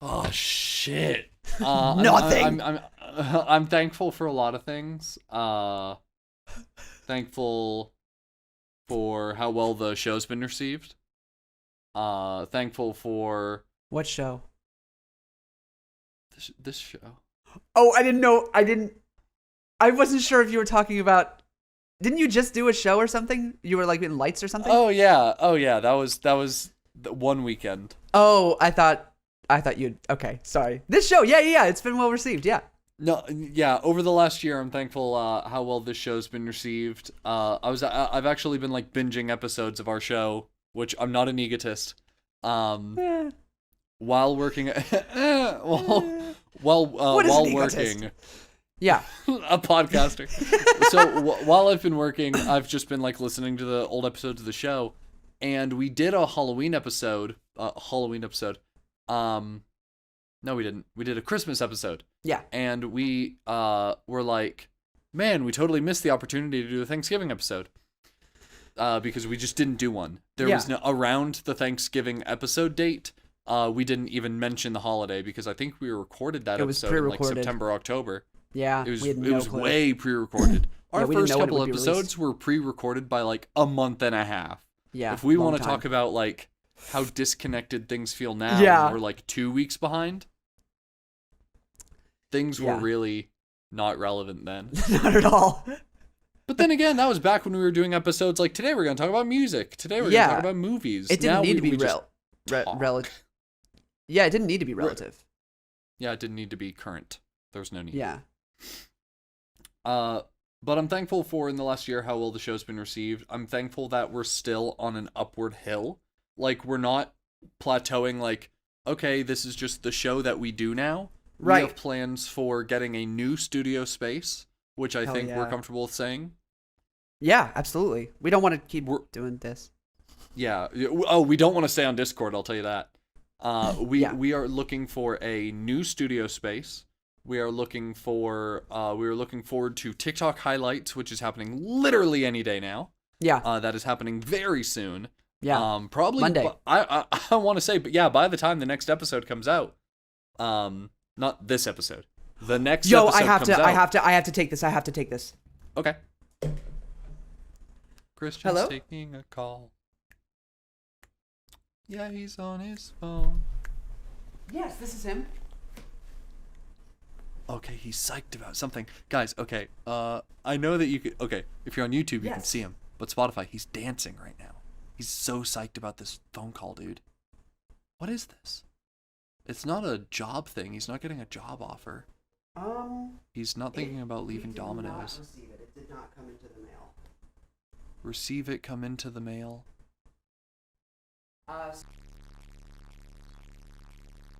[SPEAKER 1] Oh, shit.
[SPEAKER 2] Nothing.
[SPEAKER 1] I'm thankful for a lot of things. Thankful for how well the show's been received. Thankful for...
[SPEAKER 2] What show?
[SPEAKER 1] This show.
[SPEAKER 2] Oh, I didn't know. I wasn't sure if you were talking about... Didn't you just do a show or something? You were like in lights or something?
[SPEAKER 1] Oh, yeah. That was the one weekend.
[SPEAKER 2] Oh, I thought you'd... Okay, sorry. This show, yeah. It's been well received, yeah.
[SPEAKER 1] No, yeah. Over the last year, I'm thankful how well this show's been received. I've actually been like binging episodes of our show, which I'm not an egotist. While working, while working,
[SPEAKER 2] yeah,
[SPEAKER 1] a podcaster. So while I've been working, I've just been like listening to the old episodes of the show, and we did a Halloween episode. No, we didn't. We did a Christmas episode.
[SPEAKER 2] Yeah.
[SPEAKER 1] And we were like, man, we totally missed the opportunity to do a Thanksgiving episode. Because we just didn't do one. There was no, around the Thanksgiving episode date, we didn't even mention the holiday because I think we recorded that episode in like September, October.
[SPEAKER 2] Yeah.
[SPEAKER 1] It was way pre-recorded. Our first couple episodes were pre-recorded by like a month and a half.
[SPEAKER 2] Yeah.
[SPEAKER 1] If we want to talk about like how disconnected things feel now, when we're like 2 weeks behind. Things were really not relevant then.
[SPEAKER 2] Not at all.
[SPEAKER 1] But then again, that was back when we were doing episodes like today we're going to talk about music. Today we're going to talk about movies.
[SPEAKER 2] It didn't need to be relative. Yeah, it didn't need to be relative.
[SPEAKER 1] Yeah, it didn't need to be current. There was no need.
[SPEAKER 2] Yeah.
[SPEAKER 1] But I'm thankful for in the last year how well the show's been received. I'm thankful that we're still on an upward hill. Like, we're not plateauing like, okay, this is just the show that we do now.
[SPEAKER 2] Right.
[SPEAKER 1] We have plans for getting a new studio space, which I think we're comfortable with saying.
[SPEAKER 2] Yeah, absolutely. We don't want to keep doing this.
[SPEAKER 1] Yeah. Oh, we don't want to stay on Discord, I'll tell you that. We are looking for a new studio space. We are looking forward to TikTok highlights, which is happening literally any day now.
[SPEAKER 2] Yeah.
[SPEAKER 1] That is happening very soon.
[SPEAKER 2] Yeah.
[SPEAKER 1] Probably
[SPEAKER 2] Monday.
[SPEAKER 1] I want to say, but yeah, by the time the next episode comes out, not this episode, the next episode comes out.
[SPEAKER 2] I have to take this.
[SPEAKER 1] Okay. Christian's
[SPEAKER 2] Hello?
[SPEAKER 1] taking a call. Yeah, he's on his phone.
[SPEAKER 2] Yes, this is him.
[SPEAKER 1] Okay, he's psyched about something. Guys, okay, I know that you could, okay, if you're on YouTube, you can see him, but Spotify, he's dancing right now. He's so psyched about this phone call, dude. What is this? It's not a job thing. He's not getting a job offer. He's not thinking about leaving Domino's.
[SPEAKER 2] Receive it. It did not come into the mail.
[SPEAKER 1] Receive it, come into the mail.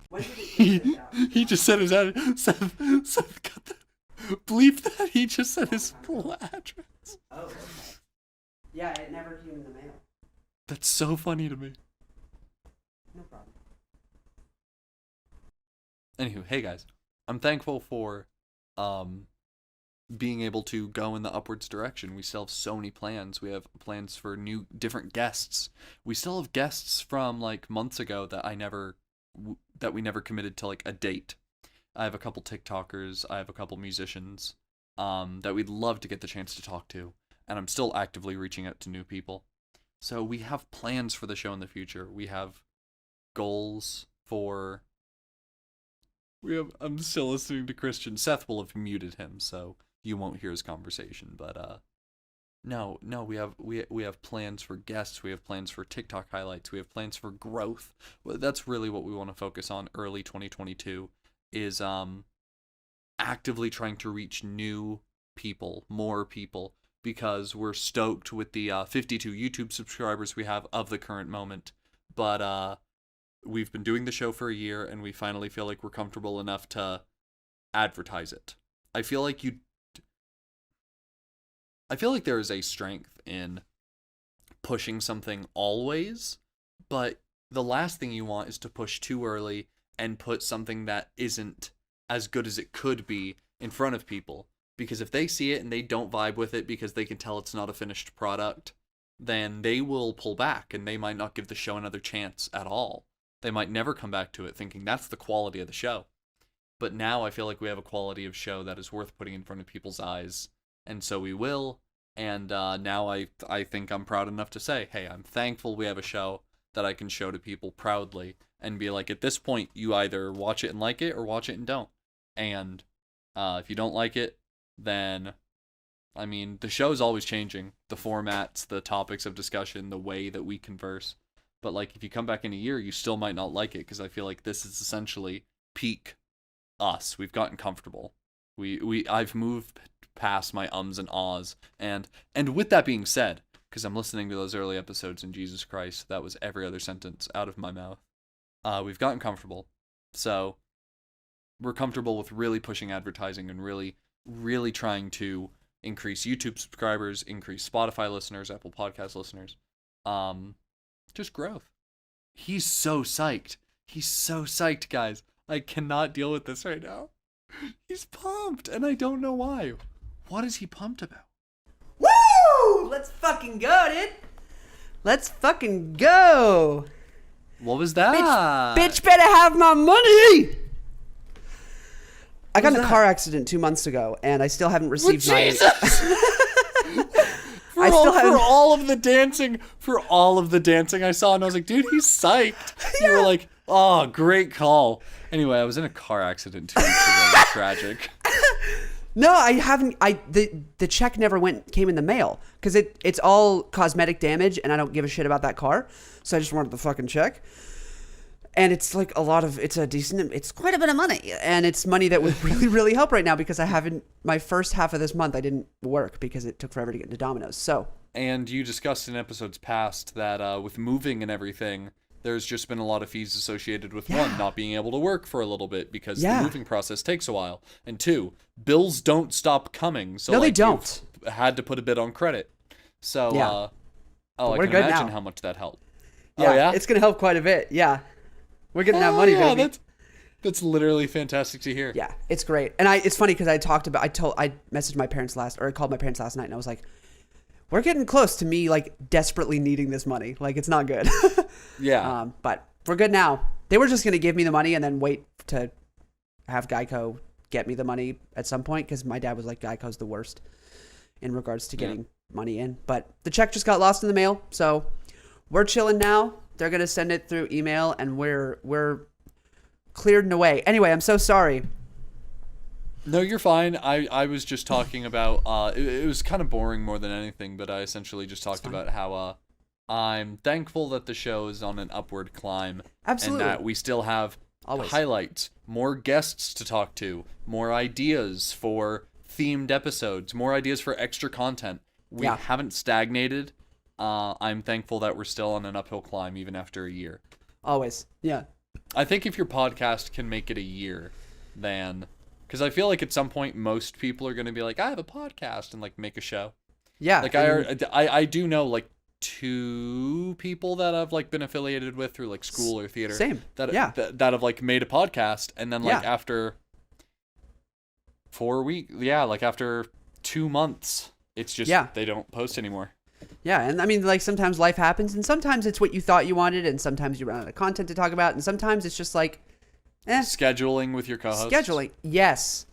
[SPEAKER 2] When did it
[SPEAKER 1] he just said his address. Seth, cut that. Bleep that. He just said his full address.
[SPEAKER 2] Oh, okay. Yeah, it never came in the mail.
[SPEAKER 1] That's so funny to me.
[SPEAKER 2] No problem.
[SPEAKER 1] Anywho, hey guys, I'm thankful for being able to go in the upwards direction. We still have so many plans. We have plans for different guests. We still have guests from like months ago that we never committed to like a date. I have a couple TikTokers, I have a couple musicians that we'd love to get the chance to talk to, and I'm still actively reaching out to new people. So we have plans for the show in the future. We have goals for... I'm still listening to Christian. Seth will have muted him, so you won't hear his conversation. But no, we have plans for guests. We have plans for TikTok highlights. We have plans for growth. That's really what we want to focus on early 2022. Is actively trying to reach new people, more people, because we're stoked with the 52 YouTube subscribers we have of the current moment. But we've been doing the show for a year and we finally feel like we're comfortable enough to advertise it. I feel like there is a strength in pushing something always, but the last thing you want is to push too early and put something that isn't as good as it could be in front of people. Because if they see it and they don't vibe with it because they can tell it's not a finished product, then they will pull back and they might not give the show another chance at all. They might never come back to it thinking that's the quality of the show. But now I feel like we have a quality of show that is worth putting in front of people's eyes, and so we will. And now I think I'm proud enough to say, hey, I'm thankful we have a show that I can show to people proudly and be like, at this point, you either watch it and like it or watch it and don't. And if you don't like it, then, I mean, the show's always changing. The formats, the topics of discussion, the way that we converse. But, like, if you come back in a year, you still might not like it because I feel like this is essentially peak us. We've gotten comfortable. I've moved past my ums and ahs. And with that being said, because I'm listening to those early episodes, and Jesus Christ, that was every other sentence out of my mouth. We've gotten comfortable. So we're comfortable with really pushing advertising and really, really trying to increase YouTube subscribers, increase Spotify listeners, Apple Podcast listeners. Just growth. He's so psyched. He's so psyched, guys. I cannot deal with this right now. He's pumped, and I don't know why. What is he pumped about?
[SPEAKER 2] Woo! Let's fucking go, dude. Let's fucking go.
[SPEAKER 1] What was that?
[SPEAKER 2] Bitch better have my money. I got in a car accident 2 months ago, and I still haven't received my...
[SPEAKER 1] For all of the dancing I saw, and I was like, dude, he's psyched. You were like, oh, great call. Anyway, I was in a car accident 2 weeks ago. It's tragic.
[SPEAKER 2] No, I haven't. The check never came in the mail because it's all cosmetic damage, and I don't give a shit about that car. So I just wanted the fucking check. And it's like it's quite a bit of money. And it's money that would really, really help right now because my first half of this month, I didn't work because it took forever to get into Domino's. So. And
[SPEAKER 1] you discussed in episodes past that with moving and everything, there's just been a lot of fees associated with one, not being able to work for a little bit because the moving process takes a while. And 2, bills don't stop coming. So
[SPEAKER 2] no, they don't.
[SPEAKER 1] You've had to put a bit on credit. So, I can imagine how much that helped.
[SPEAKER 2] Yeah, oh, yeah? It's going to help quite a bit. Yeah. We're getting that money, baby.
[SPEAKER 1] That's literally fantastic to hear.
[SPEAKER 2] Yeah, it's great. And it's funny because I messaged my parents I called my parents last night and I was like, we're getting close to me like desperately needing this money. Like it's not good.
[SPEAKER 1] Yeah.
[SPEAKER 2] But we're good now. They were just going to give me the money and then wait to have Geico get me the money at some point because my dad was like, Geico's the worst in regards to getting money in. But the check just got lost in the mail. So we're chilling now. They're going to send it through email and we're cleared and away. Anyway, I'm so sorry.
[SPEAKER 1] No, you're fine. I was just talking about, it was kind of boring more than anything, but I essentially just talked about how I'm thankful that the show is on an upward climb.
[SPEAKER 2] Absolutely.
[SPEAKER 1] And that we still have highlights, more guests to talk to, more ideas for themed episodes, more ideas for extra content. We haven't stagnated. I'm thankful that we're still on an uphill climb even after a year.
[SPEAKER 2] Always. Yeah.
[SPEAKER 1] I think if your podcast can make it a year, then... Because I feel like at some point most people are going to be like, I have a podcast and like make a show.
[SPEAKER 2] Yeah.
[SPEAKER 1] Like I do know like 2 people that I've like been affiliated with through like school or theater.
[SPEAKER 2] Same.
[SPEAKER 1] That have like made a podcast and then like after 4 weeks, like after 2 months, it's just they don't post anymore.
[SPEAKER 2] Yeah, and I mean, like, sometimes life happens, and sometimes it's what you thought you wanted, and sometimes you run out of content to talk about, and sometimes it's just like,
[SPEAKER 1] Scheduling with your co-hosts.
[SPEAKER 2] Scheduling, yes.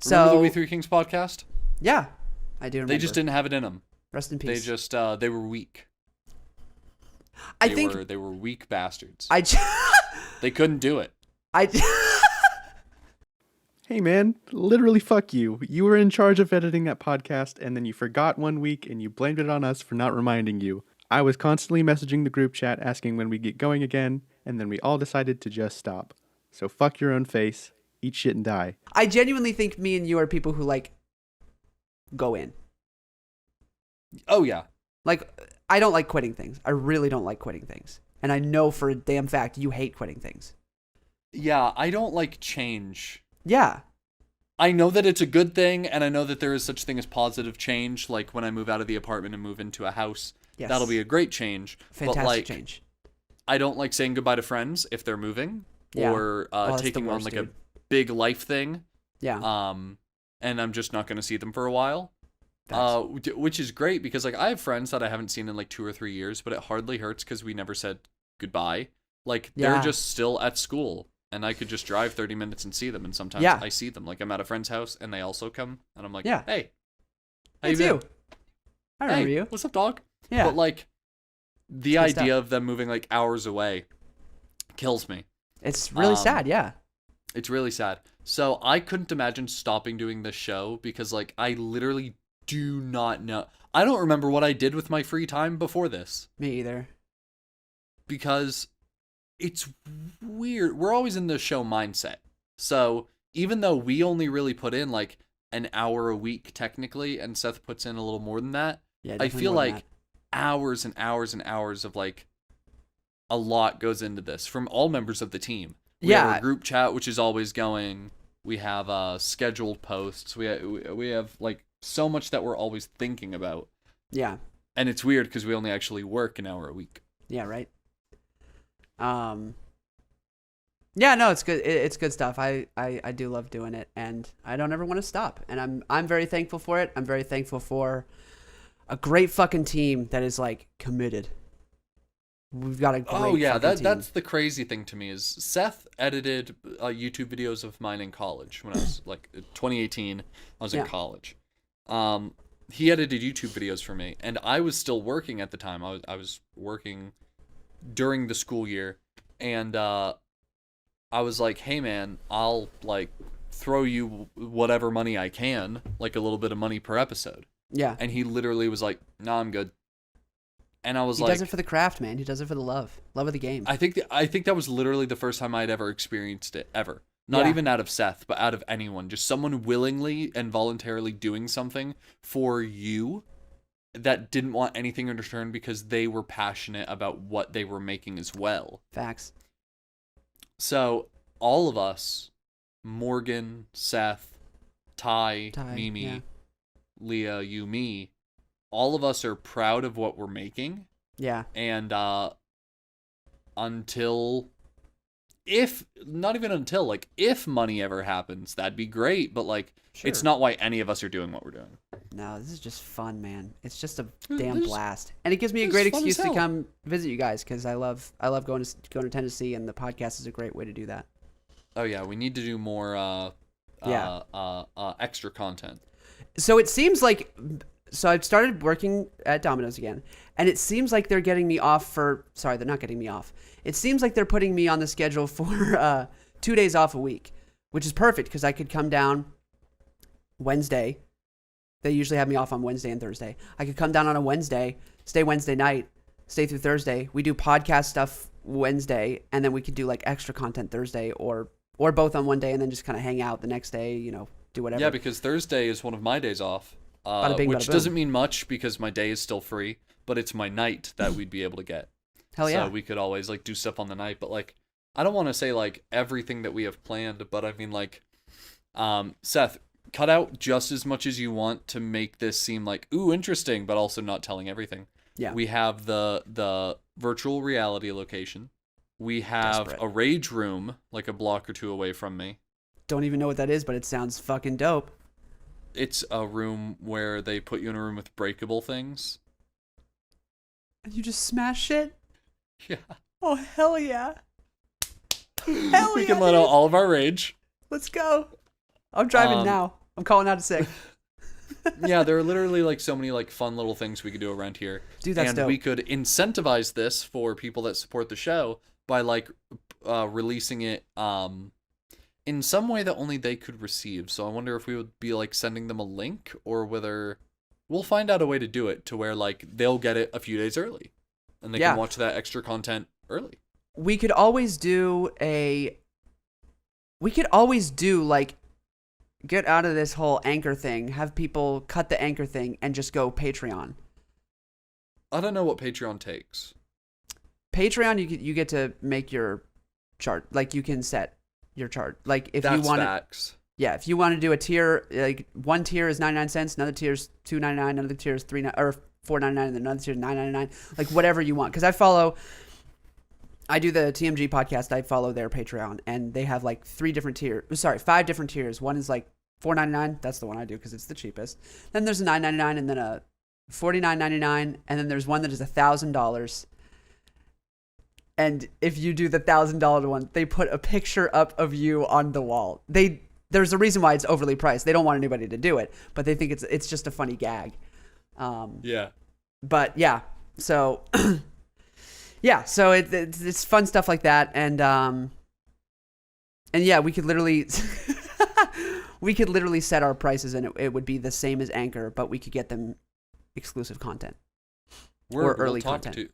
[SPEAKER 1] Remember the We Three Kings podcast?
[SPEAKER 2] Yeah, I do remember.
[SPEAKER 1] They just didn't have it in them.
[SPEAKER 2] Rest in peace.
[SPEAKER 1] They just, they were weak. They were weak bastards. They couldn't do it.
[SPEAKER 3] Hey man, literally fuck you. You were in charge of editing that podcast and then you forgot 1 week and you blamed it on us for not reminding you. I was constantly messaging the group chat asking when we get going again and then we all decided to just stop. So fuck your own face, eat shit and die.
[SPEAKER 2] I genuinely think me and you are people who like go in.
[SPEAKER 1] Oh yeah.
[SPEAKER 2] Like I don't like quitting things. I really don't like quitting things. And I know for a damn fact you hate quitting things.
[SPEAKER 1] Yeah, I don't like change.
[SPEAKER 2] Yeah.
[SPEAKER 1] I know that it's a good thing, and I know that there is such thing as positive change. Like when I move out of the apartment and move into a house,
[SPEAKER 2] Yes.
[SPEAKER 1] that'll be a great change.
[SPEAKER 2] Fantastic
[SPEAKER 1] but like,
[SPEAKER 2] change.
[SPEAKER 1] I don't like saying goodbye to friends if they're moving
[SPEAKER 2] Yeah.
[SPEAKER 1] or
[SPEAKER 2] that's
[SPEAKER 1] taking
[SPEAKER 2] the
[SPEAKER 1] on
[SPEAKER 2] worst,
[SPEAKER 1] like
[SPEAKER 2] dude.
[SPEAKER 1] a big life thing.
[SPEAKER 2] Yeah.
[SPEAKER 1] And I'm just not going to see them for a while.
[SPEAKER 2] Facts.
[SPEAKER 1] Which is great because like I have friends that I haven't seen in like 2 or 3 years, but it hardly hurts because we never said goodbye. Like they're
[SPEAKER 2] Yeah.
[SPEAKER 1] just still at school, and I could just drive 30 minutes and see them. And sometimes
[SPEAKER 2] Yeah.
[SPEAKER 1] I see them. Like I'm at a friend's house, and they also come, and I'm like,
[SPEAKER 2] Yeah.
[SPEAKER 1] hey, how
[SPEAKER 2] It's
[SPEAKER 1] you
[SPEAKER 2] you.
[SPEAKER 1] been?
[SPEAKER 2] I remember
[SPEAKER 1] Hey,
[SPEAKER 2] you.
[SPEAKER 1] what's up, dog?
[SPEAKER 2] Yeah.
[SPEAKER 1] But like the
[SPEAKER 2] It's good
[SPEAKER 1] idea
[SPEAKER 2] stuff.
[SPEAKER 1] of them moving like hours away kills me.
[SPEAKER 2] It's really sad. Yeah.
[SPEAKER 1] It's really sad. So I couldn't imagine stopping doing this show because like I literally do not know. I don't remember what I did with my free time before this
[SPEAKER 2] Me either.
[SPEAKER 1] because it's weird. We're always in the show mindset. So even though we only really put in like an hour a week technically, and Seth puts in a little more than that,
[SPEAKER 2] Yeah.
[SPEAKER 1] I
[SPEAKER 2] definitely
[SPEAKER 1] feel
[SPEAKER 2] more than
[SPEAKER 1] like hours and hours and hours of like a lot goes into this from all members of the team. We have
[SPEAKER 2] Yeah.
[SPEAKER 1] a group chat which is always going. We have scheduled posts. We have like so much that we're always thinking about.
[SPEAKER 2] that. Yeah.
[SPEAKER 1] And it's weird because we only actually work an hour a week.
[SPEAKER 2] Yeah. Right. Yeah. No, it's good. It's good stuff. I do love doing it, and I don't ever want to stop. And I'm very thankful for it. I'm very thankful for a great fucking team that is like committed. We've got a great
[SPEAKER 1] Oh yeah,
[SPEAKER 2] fucking team.
[SPEAKER 1] that's the crazy thing to me is Seth edited YouTube videos of mine in college when I was like 2018. I was in
[SPEAKER 2] Yeah.
[SPEAKER 1] college. He edited YouTube videos for me, and I was still working at the time. I was working during the school year, and I was like, hey man, I'll like throw you whatever money I can, like a little bit of money per episode.
[SPEAKER 2] Yeah.
[SPEAKER 1] And he literally was like, nah, I'm good. And I was
[SPEAKER 2] He
[SPEAKER 1] like,
[SPEAKER 2] does it for the craft, man. He does it for the love of the game.
[SPEAKER 1] I think that was literally the first time I'd ever experienced it ever. Not
[SPEAKER 2] Yeah.
[SPEAKER 1] even out of Seth, but out of anyone. Just someone willingly and voluntarily doing something for you that didn't want anything in return because they were passionate about what they were making as well.
[SPEAKER 2] Facts.
[SPEAKER 1] So all of us, Morgan, Seth, Ty,
[SPEAKER 2] Ty,
[SPEAKER 1] Mimi,
[SPEAKER 2] yeah.
[SPEAKER 1] Leah, you, me, all of us are proud of what we're making.
[SPEAKER 2] Yeah.
[SPEAKER 1] And until, if not even until, like if money ever happens, that'd be great, but like it's
[SPEAKER 2] Sure.
[SPEAKER 1] not why any of us are doing what we're doing.
[SPEAKER 2] No, this is just fun, man. It's just a
[SPEAKER 1] This-
[SPEAKER 2] damn
[SPEAKER 1] this-
[SPEAKER 2] blast, and it gives me a
[SPEAKER 1] this
[SPEAKER 2] great
[SPEAKER 1] is fun as
[SPEAKER 2] excuse to
[SPEAKER 1] hell.
[SPEAKER 2] come visit you guys because I love going to Tennessee, and the podcast is a great way to do that.
[SPEAKER 1] Oh yeah, we need to do more extra content.
[SPEAKER 2] So it seems like, so I've started working at Domino's again, and it seems like they're getting me off for. Sorry, they're not getting me off. It seems like they're putting me on the schedule for 2 days off a week, which is perfect because I could come down Wednesday. They usually have me off on Wednesday and Thursday. I could come down on a Wednesday, stay Wednesday night, stay through Thursday. We do podcast stuff Wednesday, and then we could do like extra content Thursday, or both on one day, and then just kind of hang out the next day. You know, do whatever.
[SPEAKER 1] Yeah, because Thursday is one of my days off,
[SPEAKER 2] Bada bing,
[SPEAKER 1] which
[SPEAKER 2] bada boom.
[SPEAKER 1] doesn't mean much because my day is still free, but it's my night that we'd be able to get.
[SPEAKER 2] Hell yeah.
[SPEAKER 1] So we could always like do stuff on the night, but like I don't want to say like everything that we have planned, but I mean like Seth, cut out just as much as you want to make this seem like ooh interesting, but also not telling everything.
[SPEAKER 2] Yeah.
[SPEAKER 1] We have the virtual reality location. We have
[SPEAKER 2] Desperate.
[SPEAKER 1] a rage room like a block or two away from me.
[SPEAKER 2] Don't even know what that is, but it sounds fucking dope.
[SPEAKER 1] It's a room where they put you in a room with breakable things.
[SPEAKER 2] And you just smash shit?
[SPEAKER 1] Yeah.
[SPEAKER 2] Oh, hell yeah. Hell
[SPEAKER 1] We
[SPEAKER 2] yeah,
[SPEAKER 1] can let out
[SPEAKER 2] dude.
[SPEAKER 1] all of our rage.
[SPEAKER 2] Let's go. I'm driving now. I'm calling out a sick.
[SPEAKER 1] Yeah, there are literally like so many like fun little things we could do around here.
[SPEAKER 2] Dude, that's
[SPEAKER 1] and
[SPEAKER 2] dope.
[SPEAKER 1] we could incentivize this for people that support the show by like releasing it in some way that only they could receive. So I wonder if we would be like sending them a link or whether we'll find out a way to do it to where like they'll get it a few days early and they
[SPEAKER 2] Yeah.
[SPEAKER 1] can watch that extra content early.
[SPEAKER 2] We could always do like get out of this whole anchor thing, have people cut the anchor thing and just go Patreon.
[SPEAKER 1] I don't know what Patreon takes.
[SPEAKER 2] Patreon, you get to make your chart. Like you can set your chart. Like if you want
[SPEAKER 1] facts.
[SPEAKER 2] Yeah, if you want to do a tier, like one tier is 99 cents, another tier is $2.99, another tier is $4.99, and then another tier is $9.99. Like whatever you want. Because I do the TMG podcast. I follow their Patreon, and they have like 5 different tiers. One is like $4.99. That's the one I do because it's the cheapest. Then there's a $9.99, and then a $49.99, and then there's one that is $1,000. And if you do the $1,000 one, they put a picture up of you on the wall. There's a reason why it's overly priced. They don't want anybody to do it, but they think it's just a funny gag.
[SPEAKER 1] Yeah.
[SPEAKER 2] But yeah, so yeah, so it's fun stuff like that, and yeah, we could literally set our prices, and it would be the same as Anchor, but we could get them exclusive content or early content.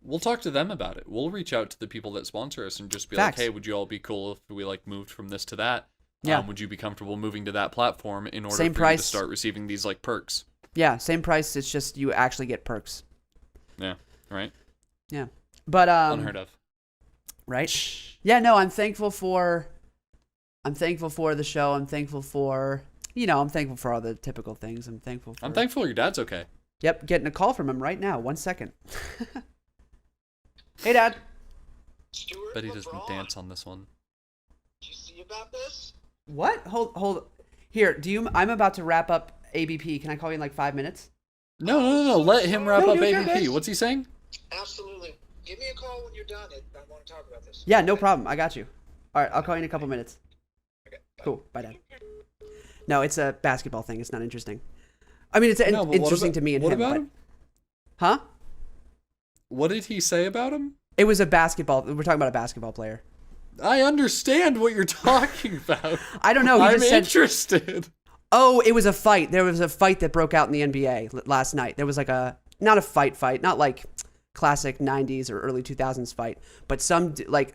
[SPEAKER 1] We'll talk to them about it. We'll reach out to the people that sponsor us and just be
[SPEAKER 2] Facts.
[SPEAKER 1] like, hey, would you all be cool if we like moved from this to that?
[SPEAKER 2] Yeah.
[SPEAKER 1] Would you be comfortable moving to that platform in order
[SPEAKER 2] Same
[SPEAKER 1] for
[SPEAKER 2] price.
[SPEAKER 1] you to start receiving these like perks?
[SPEAKER 2] Yeah, same price. It's just you actually get perks.
[SPEAKER 1] Yeah. Right.
[SPEAKER 2] Yeah. But
[SPEAKER 1] Unheard of.
[SPEAKER 2] Right? Yeah, no, I'm thankful for the show. I'm thankful for all the typical things. I'm thankful
[SPEAKER 1] your dad's okay.
[SPEAKER 2] Yep, getting a call from him right now. 1 second. Hey, Dad.
[SPEAKER 4] Stuart
[SPEAKER 1] Bet he doesn't
[SPEAKER 4] LeBron.
[SPEAKER 1] dance on this one.
[SPEAKER 4] Did you see about this?
[SPEAKER 2] What? Hold. Here, I'm about to wrap up ABP. Can I call you in like 5 minutes?
[SPEAKER 1] No. Let him wrap
[SPEAKER 2] No,
[SPEAKER 1] up
[SPEAKER 2] you're good,
[SPEAKER 1] ABP.
[SPEAKER 2] bitch.
[SPEAKER 1] What's he saying?
[SPEAKER 4] Absolutely. Give me a call when you're done. I want to talk about this.
[SPEAKER 2] Yeah, no problem. I got you. All right, I'll call you in a couple minutes.
[SPEAKER 4] Okay. Bye.
[SPEAKER 2] Cool. Bye, Dad. No, it's a basketball thing. It's not interesting. I mean, it's
[SPEAKER 1] No, but
[SPEAKER 2] interesting to me and
[SPEAKER 1] what
[SPEAKER 2] him.
[SPEAKER 1] about
[SPEAKER 2] But,
[SPEAKER 1] him?
[SPEAKER 2] huh?
[SPEAKER 1] What did he say about him?
[SPEAKER 2] It was a basketball. We're talking about a basketball player.
[SPEAKER 1] I understand what you're talking about.
[SPEAKER 2] I don't know. He
[SPEAKER 1] I'm
[SPEAKER 2] just said,
[SPEAKER 1] interested.
[SPEAKER 2] oh, it was a fight. There was a fight that broke out in the NBA last night. There was like not a fight, not like classic 90s or early 2000s fight, but like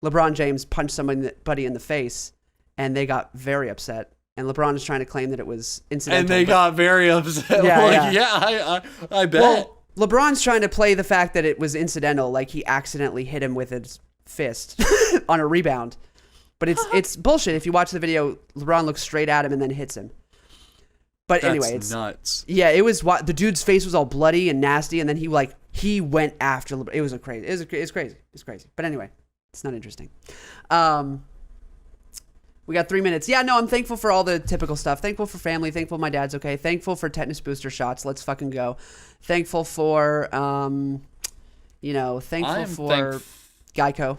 [SPEAKER 2] LeBron James punched somebody in the face, and they got very upset. And LeBron is trying to claim that it was incidental.
[SPEAKER 1] And they got very upset.
[SPEAKER 2] Yeah,
[SPEAKER 1] I bet.
[SPEAKER 2] Well, LeBron's trying to play the fact that it was incidental, like he accidentally hit him with his fist on a rebound. But it's bullshit. If you watch the video, LeBron looks straight at him and then hits him. But
[SPEAKER 1] That's
[SPEAKER 2] anyway, it's
[SPEAKER 1] nuts.
[SPEAKER 2] Yeah, it was the dude's face was all bloody and nasty, and then he went after LeBron. It was crazy. It's crazy. It's crazy. But anyway, it's not interesting. We got 3 minutes. Yeah, no, I'm thankful for all the typical stuff. Thankful for family. Thankful my dad's okay. Thankful for tetanus booster shots. Let's fucking go. Thankful for, thankful for Geico.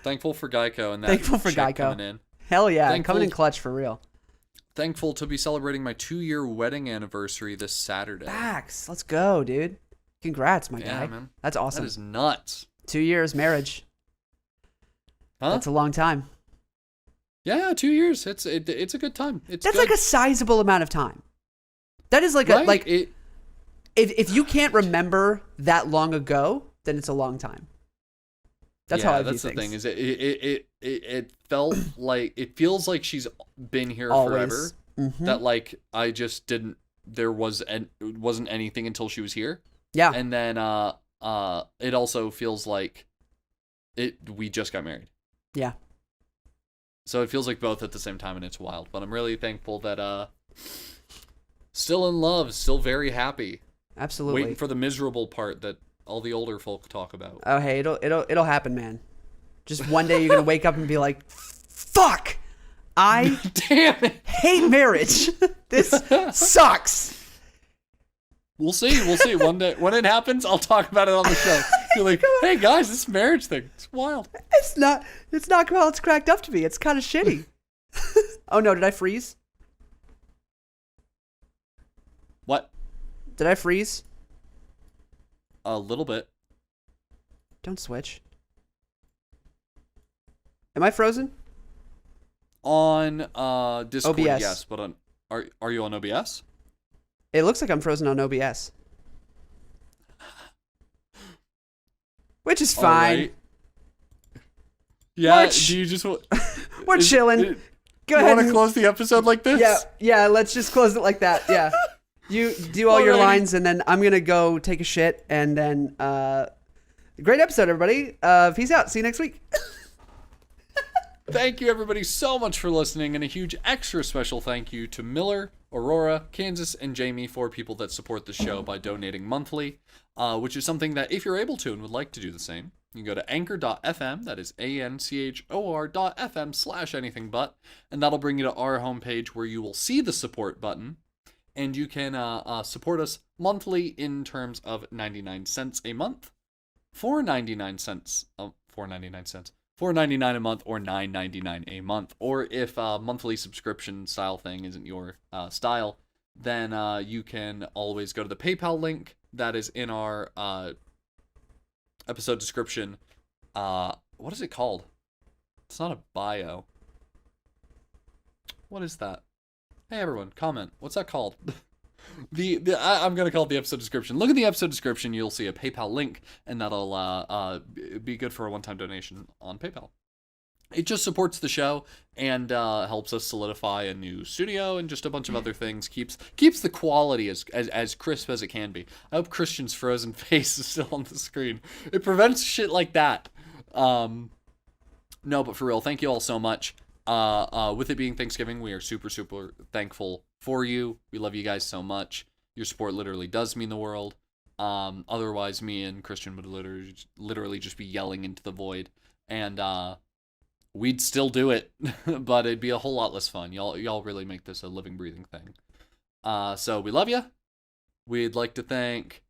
[SPEAKER 1] Thankful for Geico and that
[SPEAKER 2] Thankful for
[SPEAKER 1] shit
[SPEAKER 2] Geico.
[SPEAKER 1] coming in.
[SPEAKER 2] Hell yeah,
[SPEAKER 1] Thankful-
[SPEAKER 2] coming in clutch for real.
[SPEAKER 1] Thankful to be celebrating my 2-year wedding anniversary this Saturday.
[SPEAKER 2] Facts. Let's go, dude. Congrats, my
[SPEAKER 1] Yeah,
[SPEAKER 2] guy.
[SPEAKER 1] man.
[SPEAKER 2] That's awesome.
[SPEAKER 1] That is nuts.
[SPEAKER 2] 2 years marriage.
[SPEAKER 1] Huh?
[SPEAKER 2] That's a long time.
[SPEAKER 1] Yeah, 2 years. It's a good time. It's
[SPEAKER 2] That's
[SPEAKER 1] good.
[SPEAKER 2] like a sizable amount of time. That is like
[SPEAKER 1] Right?
[SPEAKER 2] if you can't remember that long ago, then it's a long time. That's how I view
[SPEAKER 1] that's the
[SPEAKER 2] things.
[SPEAKER 1] thing. Is it felt like it feels like she's been here
[SPEAKER 2] Always.
[SPEAKER 1] forever.
[SPEAKER 2] Mhm.
[SPEAKER 1] That like I just didn't. There wasn't anything until she was here.
[SPEAKER 2] Yeah.
[SPEAKER 1] And then it also feels like we just got married.
[SPEAKER 2] Yeah.
[SPEAKER 1] So it feels like both at the same time, and it's wild. But I'm really thankful that still in love, still very happy.
[SPEAKER 2] Absolutely.
[SPEAKER 1] Waiting for the miserable part that all the older folk talk about.
[SPEAKER 2] Oh, hey, it'll happen, man. Just one day you're gonna wake up and be like, "Fuck, I
[SPEAKER 1] Damn it!
[SPEAKER 2] hate marriage. This sucks."
[SPEAKER 1] We'll see. One day when it happens, I'll talk about it on the show. You're like, hey guys, this marriage thing, it's wild.
[SPEAKER 2] It's not how it's cracked up to be. It's kind of shitty. Oh no, did I freeze?
[SPEAKER 1] What?
[SPEAKER 2] Did I freeze?
[SPEAKER 1] A little bit.
[SPEAKER 2] Don't switch. Am I frozen?
[SPEAKER 1] On Discord,
[SPEAKER 2] OBS.
[SPEAKER 1] yes, but on are you on OBS?
[SPEAKER 2] It looks like I'm frozen on OBS. Which is
[SPEAKER 1] All
[SPEAKER 2] fine.
[SPEAKER 1] right. Yeah,
[SPEAKER 2] Which-
[SPEAKER 1] do you just
[SPEAKER 2] We're chilling. Go
[SPEAKER 1] you
[SPEAKER 2] ahead.
[SPEAKER 1] want to
[SPEAKER 2] and-
[SPEAKER 1] close the episode like this?
[SPEAKER 2] Yeah, let's just close it like that. Yeah. You do all your
[SPEAKER 1] Alrighty.
[SPEAKER 2] lines, and then I'm going to go take a shit, and then Great episode, everybody. Peace out. See you next week.
[SPEAKER 1] Thank you, everybody, so much for listening, and a huge extra special thank you to Miller, Aurora, Kansas, and Jamie, 4 people that support the show by donating monthly, which is something that if you're able to and would like to do the same, you can go to anchor.fm, that is anchor.fm/anything but, and that'll bring you to our homepage where you will see the support button, and you can support us monthly in terms of 99 cents a month, $4.99 a month, or $9.99 a month. Or if a monthly subscription style thing isn't your style, then you can always go to the PayPal link that is in our episode description. What is it called? It's not a bio. What is that? Hey everyone, comment. What's that called? I'm gonna call it the episode description. Look at the episode description. You'll see a PayPal link, and that'll be good for a one-time donation on PayPal. It just supports the show and helps us solidify a new studio and just a bunch of other things. Keeps the quality as crisp as it can be. I hope Christian's frozen face is still on the screen. It prevents shit like that. No, but for real, thank you all so much. With it being Thanksgiving, we are super, super thankful for you. We love you guys so much. Your support literally does mean the world. Otherwise, me and Christian would literally just be yelling into the void, and we'd still do it, but it'd be a whole lot less fun. Y'all really make this a living, breathing thing. So we love you. We'd like to thank.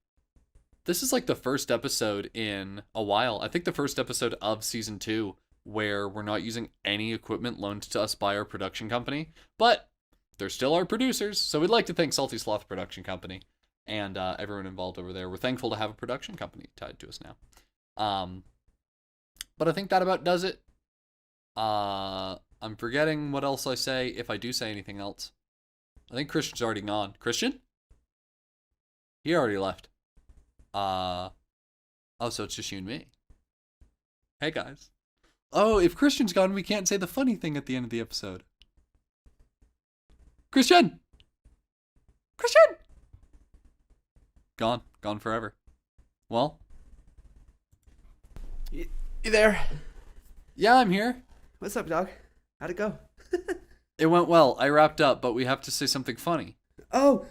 [SPEAKER 1] This is like the first episode in a while. I think the first episode of season 2 where we're not using any equipment loaned to us by our production company, but they're still our producers, so we'd like to thank Salty Sloth Production Company and everyone involved over there. We're thankful to have a production company tied to us now. But I think that about does it. I'm forgetting what else I say, if I do say anything else. I think Christian's already gone. Christian? He already left. Oh, so it's just you and me. Hey, guys. Oh, if Christian's gone, we can't say the funny thing at the end of the episode. Christian! Christian! Gone forever. Well.
[SPEAKER 2] You there?
[SPEAKER 1] Yeah, I'm here.
[SPEAKER 2] What's up, dog? How'd it go?
[SPEAKER 1] It went well. I wrapped up, but we have to say something funny.
[SPEAKER 2] Oh,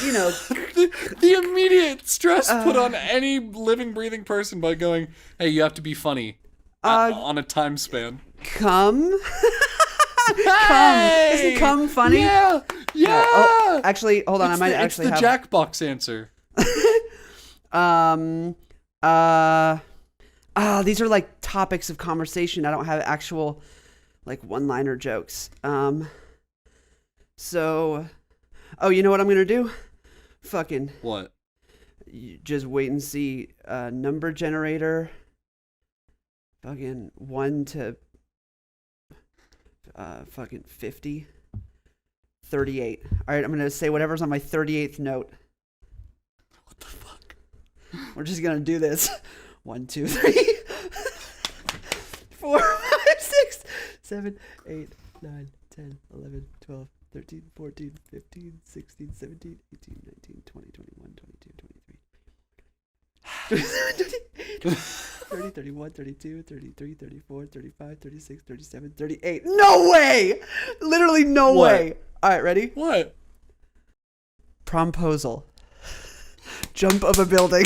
[SPEAKER 2] you know.
[SPEAKER 1] the immediate stress put on any living, breathing person by going, hey, you have to be funny on a time span.
[SPEAKER 2] Come?
[SPEAKER 1] Hey!
[SPEAKER 2] Isn't come funny?
[SPEAKER 1] Yeah!
[SPEAKER 2] Oh, actually, hold on.
[SPEAKER 1] It's
[SPEAKER 2] I might
[SPEAKER 1] the,
[SPEAKER 2] actually
[SPEAKER 1] it's the
[SPEAKER 2] have...
[SPEAKER 1] Jackbox answer.
[SPEAKER 2] These are like topics of conversation. I don't have actual like one-liner jokes. So, oh, you know what I'm gonna do? Fucking
[SPEAKER 1] What?
[SPEAKER 2] you just wait and see. Number generator. Fucking 1 to fucking 50. 38. All right, I'm gonna say whatever's on my 38th note.
[SPEAKER 1] What the fuck?
[SPEAKER 2] We're just gonna do this. 1, 2, 3, 4, 5, 6, 7, 8, 9, 10, 11, 12, 13, 14, 15, 16, 17, 18, 19, 20, 21, 22, 23. 30, 31, 32, 33, 34, 35, 36, 37, 38. No way! Literally no
[SPEAKER 1] What?
[SPEAKER 2] way. All right, ready?
[SPEAKER 1] What?
[SPEAKER 2] Promposal. Jump of a building.